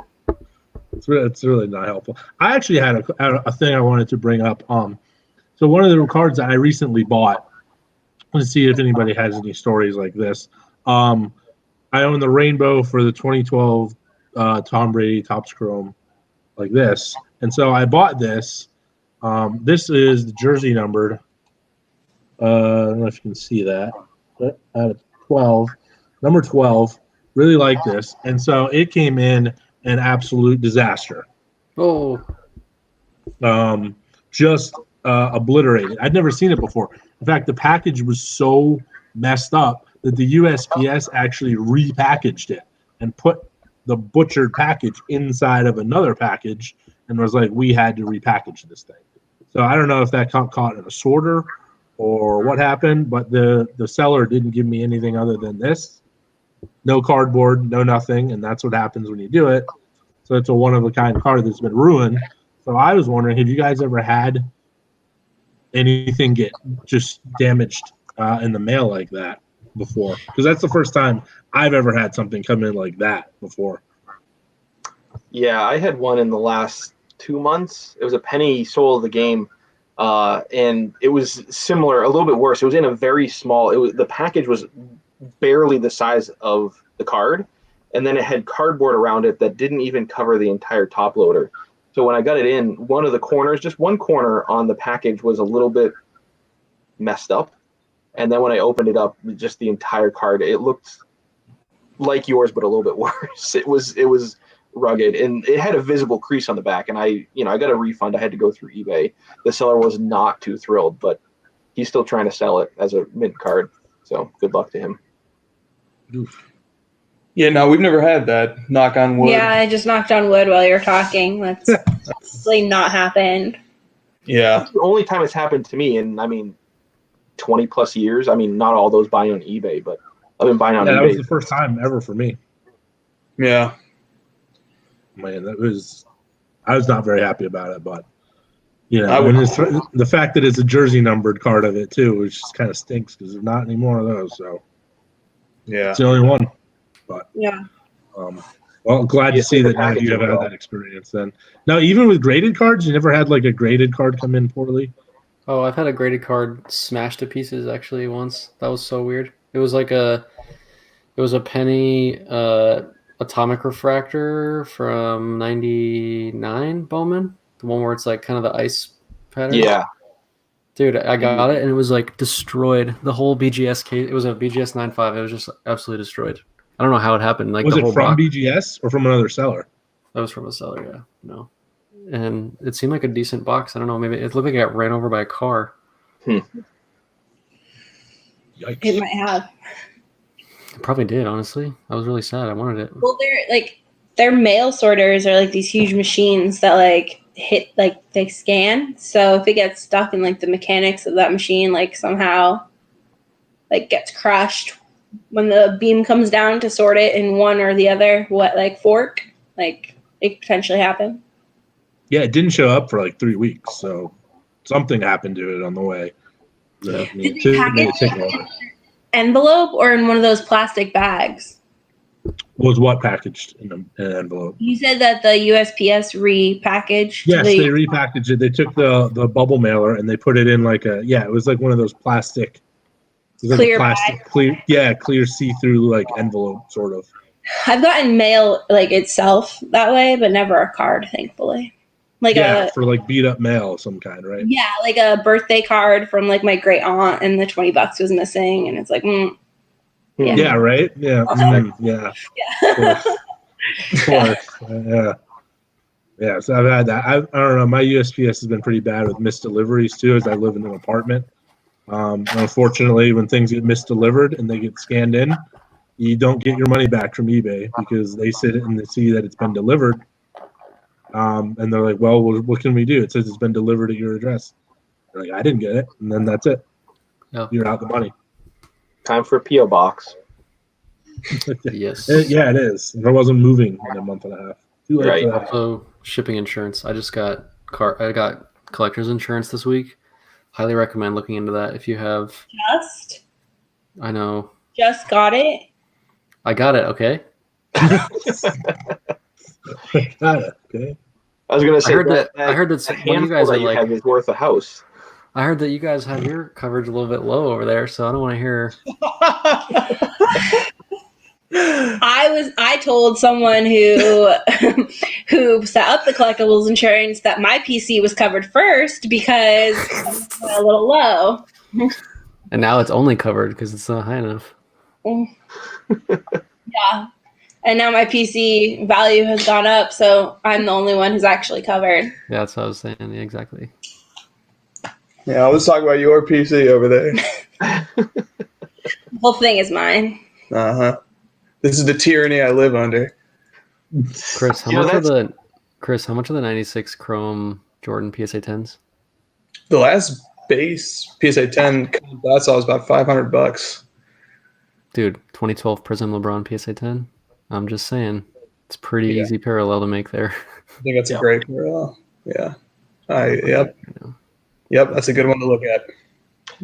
It's really not helpful. I actually had a thing I wanted to bring up. So one of the cards that I recently bought. Let's see if anybody has any stories like this. I own the rainbow for the 2012 Tom Brady Topps Chrome, like this, and so I bought this. This is the jersey numbered. I don't know if you can see that. But out of 12, number 12. Really like this, and so it came in an absolute disaster.
Oh.
Just obliterated. I'd never seen it before. In fact, the package was so messed up that the USPS actually repackaged it and put the butchered package inside of another package and was like, we had to repackage this thing. So I don't know if that got caught in a sorter or what happened, but the seller didn't give me anything other than this. No cardboard, no nothing, and that's what happens when you do it. So it's a one-of-a-kind card that's been ruined. So I was wondering, have you guys ever had anything get just damaged in the mail like that before? Because that's the first time I've ever had something come in like that before.
Yeah, I had one in the last 2 months. It was a penny soul of the game, and it was similar, a little bit worse. It was in a very small. The package was barely the size of the card, and then it had cardboard around it that didn't even cover the entire top loader. So when I got it in, one of the corners, just one corner on the package was a little bit messed up. And then when I opened it up, just the entire card, it looked like yours, but a little bit worse. It was rugged, and it had a visible crease on the back. And I got a refund. I had to go through eBay. The seller was not too thrilled, but he's still trying to sell it as a mint card. So good luck to him.
Oof.
Yeah, no, we've never had that. Knock on wood.
Yeah, I just knocked on wood while you were talking. That's probably not happened.
Yeah.
It's the only time it's happened to me in, 20 plus years. Not all those buying on eBay, but I've been buying on
that
eBay.
was the first time ever for me.
Yeah.
Man, I was not very happy about it, but
I would-
and the fact that it's a jersey numbered card of it too, which just kind of stinks because there's not any more of those. So
Yeah.
it's the only one. But
Yeah.
well, glad to see that none of you have had that experience. Then now, even with graded cards, you never had like a graded card come in poorly.
Oh, I've had a graded card smashed to pieces actually once. That was so weird. It was a penny atomic refractor from '99 Bowman, the one where it's like kind of the ice pattern.
Yeah.
Dude, I got it and it was like destroyed. The whole BGS case. It was a BGS 9.5. It was just absolutely destroyed. I don't know how it happened. Like
Was
the
it
whole
from
box.
BGS or from another seller?
That was from a seller. Yeah, no. And it seemed like a decent box. I don't know. Maybe it looked like it got ran over by a car.
Yikes!
It might have.
It probably did. Honestly, I was really sad. I wanted it.
Well, their mail sorters are like these huge machines that like hit, like they scan. So if it gets stuck in like the mechanics of that machine, like somehow like gets crushed when the beam comes down to sort it in one or the other, fork, like it could potentially happen.
Yeah, it didn't show up for like 3 weeks, so something happened to it on the way.
Yeah.
Did they package
take
it in an envelope or in one of those plastic bags?
Was what packaged in an envelope?
You said that the USPS repackaged.
Yes, they repackaged it. They took the bubble mailer and they put it in like it was like one of those plastic,
Clear
clear see-through like envelope sort of.
I've gotten mail like itself that way, but never a card, thankfully.
For like beat up mail of some kind, right?
Yeah, like a birthday card from like my great aunt, and the $20 was missing, and it's like, yeah.
Yeah, right. Yeah, yeah.
Yeah.
Of course. Yeah. So I've had that. I don't know. My USPS has been pretty bad with missed deliveries too, as I live in an apartment. Unfortunately, when things get misdelivered and they get scanned in, you don't get your money back from eBay because they sit and they see that it's been delivered. And they're like, well, what can we do? It says it's been delivered at your address. They're like, I didn't get it. And then that's it.
Yeah.
You're out the money.
Time for a P.O. box.
Yes.
Yeah, it is. I wasn't moving in a month and a half. Too late
Right.
for that.
Also, shipping insurance. I got collector's insurance this week. Highly recommend looking into that if you have. I know.
Just got it.
I got it. Okay.
Got it. Okay.
I was gonna say
I heard that one of you guys are like.
have is worth a house.
I heard that you guys have your coverage a little bit low over there, so I don't want to hear.
I told someone who set up the collectibles insurance that my PC was covered first because it was a little low.
And now it's only covered because it's not high enough.
Yeah. And now my PC value has gone up, so I'm the only one who's actually covered.
Yeah, that's what I was saying. Yeah, exactly.
Yeah, let's talk about your PC over there.
The whole thing is mine.
Uh-huh. This is the tyranny I live under.
Chris, how much are the 96 Chrome Jordan PSA 10s?
The last base PSA 10 I saw was about $500.
Dude, 2012 Prism LeBron PSA 10. I'm just saying, it's pretty easy parallel to make there.
I think that's a great parallel. Yeah. Yep, that's a good one to look at.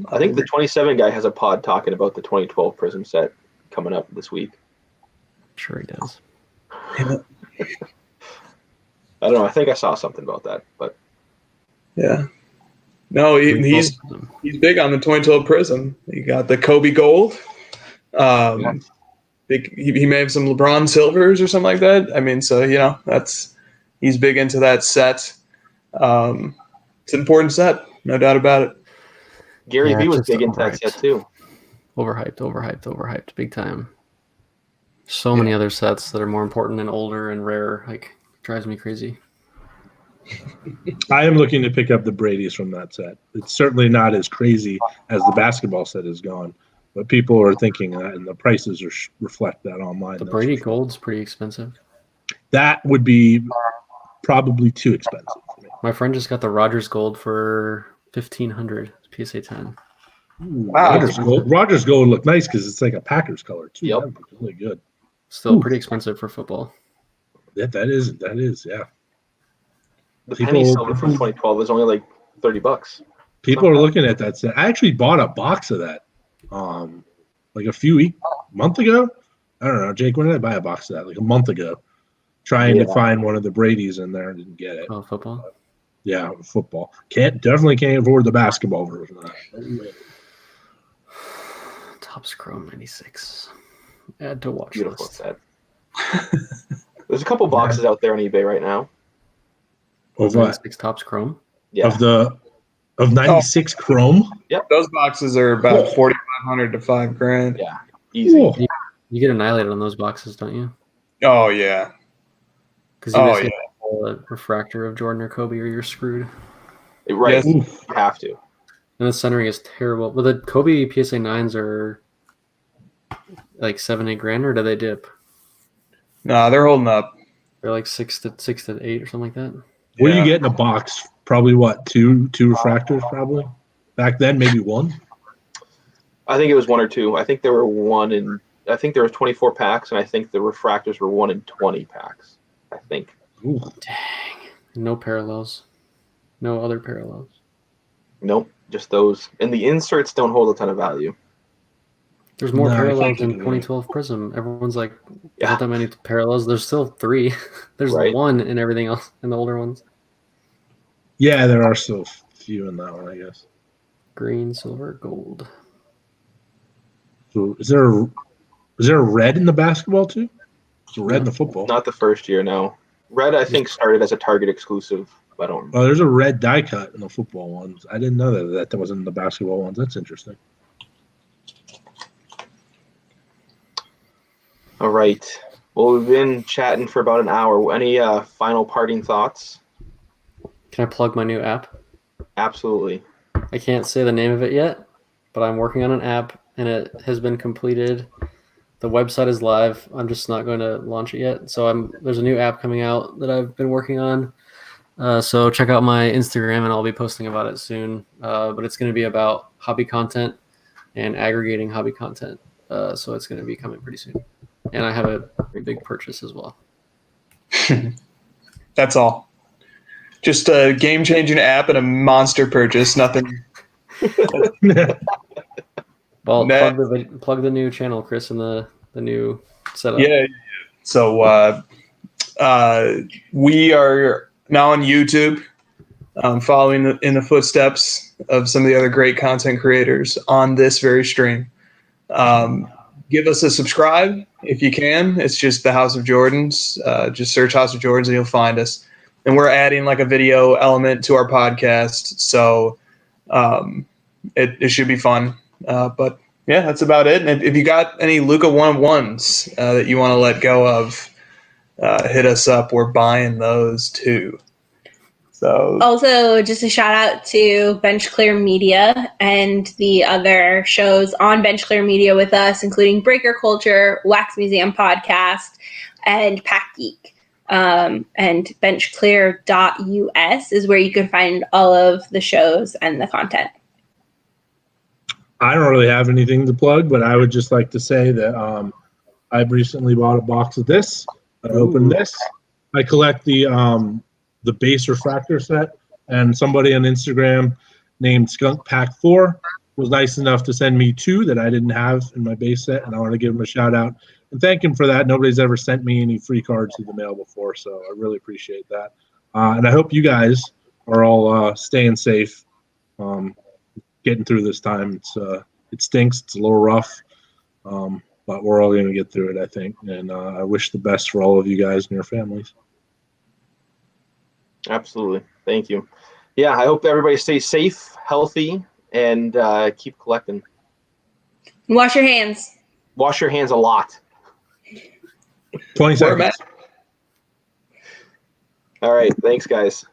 I think the 27 guy has a pod talking about the 2012 Prism set coming up this week.
Sure he does.
Yeah.
I don't know. I think I saw something about that, but
Yeah. No, he's big on the 2012 Prism. He got the Kobe Gold. He may have some LeBron Silvers or something like that. I mean, so he's big into that set. It's an important set, no doubt about it.
Gary Vee was big into that set too.
Overhyped, big time. So many other sets that are more important and older and rare, like drives me crazy.
I am looking to pick up the Brady's from that set. It's certainly not as crazy as the basketball set is gone, but people are thinking that, and the prices reflect that online.
The Brady Gold's pretty expensive.
That would be probably too expensive for me.
My friend just got the Rogers Gold for $1,500 PSA 10.
Wow.
Rogers gold would look nice because it's like a Packers color too.
Yep.
That would look really good.
Still pretty expensive for football.
That is, yeah.
The penny silver from 2012 was only like $30.
People are looking at that set. I actually bought a box of that, like month ago. I don't know, Jake. When did I buy a box of that? Like a month ago. Trying to find one of the Brady's in there and didn't get it.
Oh, football.
Yeah, football. Definitely can't afford the basketball version of that.
Topps Chrome 96. Add to watch
Beautiful
list.
set. There's a couple boxes out there on eBay right now.
Of what?
96 Topps Chrome.
Yeah.
Of 96 Chrome.
Yep.
Those boxes are about $4,500 to $5,000.
Yeah. Easy.
Whoa.
You get annihilated on those boxes, don't you?
Oh yeah.
Because you basically have a refractor of Jordan or Kobe, or you're screwed.
Right.
Yes.
You have to.
And the centering is terrible. Well, the Kobe PSA 9s are like $7-8 or do they dip?
Nah, they're holding up.
They're like 6 to 8 or something like that.
What do you get in a box? Probably what? Two refractors, probably. Back then, maybe one.
I think it was 1 or 2. I think there were I think there was 24 packs, and I think the refractors were 1 in 20 packs. I think.
Ooh.
Dang. No parallels. No other parallels.
Nope, just those. And the inserts don't hold a ton of value.
There's more
No, I
parallels
can't
in
do that.
2012 Prism. Everyone's like, there's
Yeah.
not that many parallels. There's still 3. There's
Right.
1 in everything else in the older ones.
Yeah, there are still a few in that one, I guess.
Green, silver, gold.
So is there a red in the basketball too? There's a red in the football.
Not the first year, no. Red, I think, started as a Target exclusive. I don't remember.
Oh, there's a red die cut in the football ones. I didn't know that wasn't in the basketball ones. That's interesting.
All right. Well, we've been chatting for about an hour. Any final parting thoughts?
Can I plug my new app?
Absolutely.
I can't say the name of it yet, but I'm working on an app and it has been completed. The website is live. I'm just not going to launch it yet. So there's a new app coming out that I've been working on. So check out my Instagram and I'll be posting about it soon. But it's going to be about hobby content and aggregating hobby content. So it's going to be coming pretty soon. And I have a pretty big purchase as well.
That's all. Just a game-changing app and a monster purchase. Nothing.
Well, plug the new channel, Chris, and the new setup.
Yeah. So we are now on YouTube, following in the footsteps of some of the other great content creators on this very stream. Give us a subscribe if you can. It's just the House of Jordans. Just search House of Jordans and you'll find us. And we're adding like a video element to our podcast, so it should be fun. But yeah, that's about it. And if you got any Luka 1-on-1s that you want to let go of, hit us up. We're buying those too. So
Also, just a shout out to Bench Clear Media and the other shows on Bench Clear Media with us, including Breaker Culture, Wax Museum Podcast, and Pack Geek. And benchclear.us is where you can find all of the shows and the content.
I don't really have anything to plug, but I would just like to say that I recently bought a box of this. I opened this. I collect the base refractor set, and somebody on Instagram named Skunk Pack 4 was nice enough to send me 2 that I didn't have in my base set, and I want to give him a shout out and thank him for that. Nobody's ever sent me any free cards through the mail before, so I really appreciate that. And I hope you guys are all staying safe, getting through this time. It stinks. It's a little rough, but we're all going to get through it, I think. And I wish the best for all of you guys and your families.
Absolutely. Thank you. Yeah, I hope everybody stays safe, healthy, and keep collecting.
Wash your hands.
Wash your hands a lot.
20 seconds.
All right. Thanks, guys.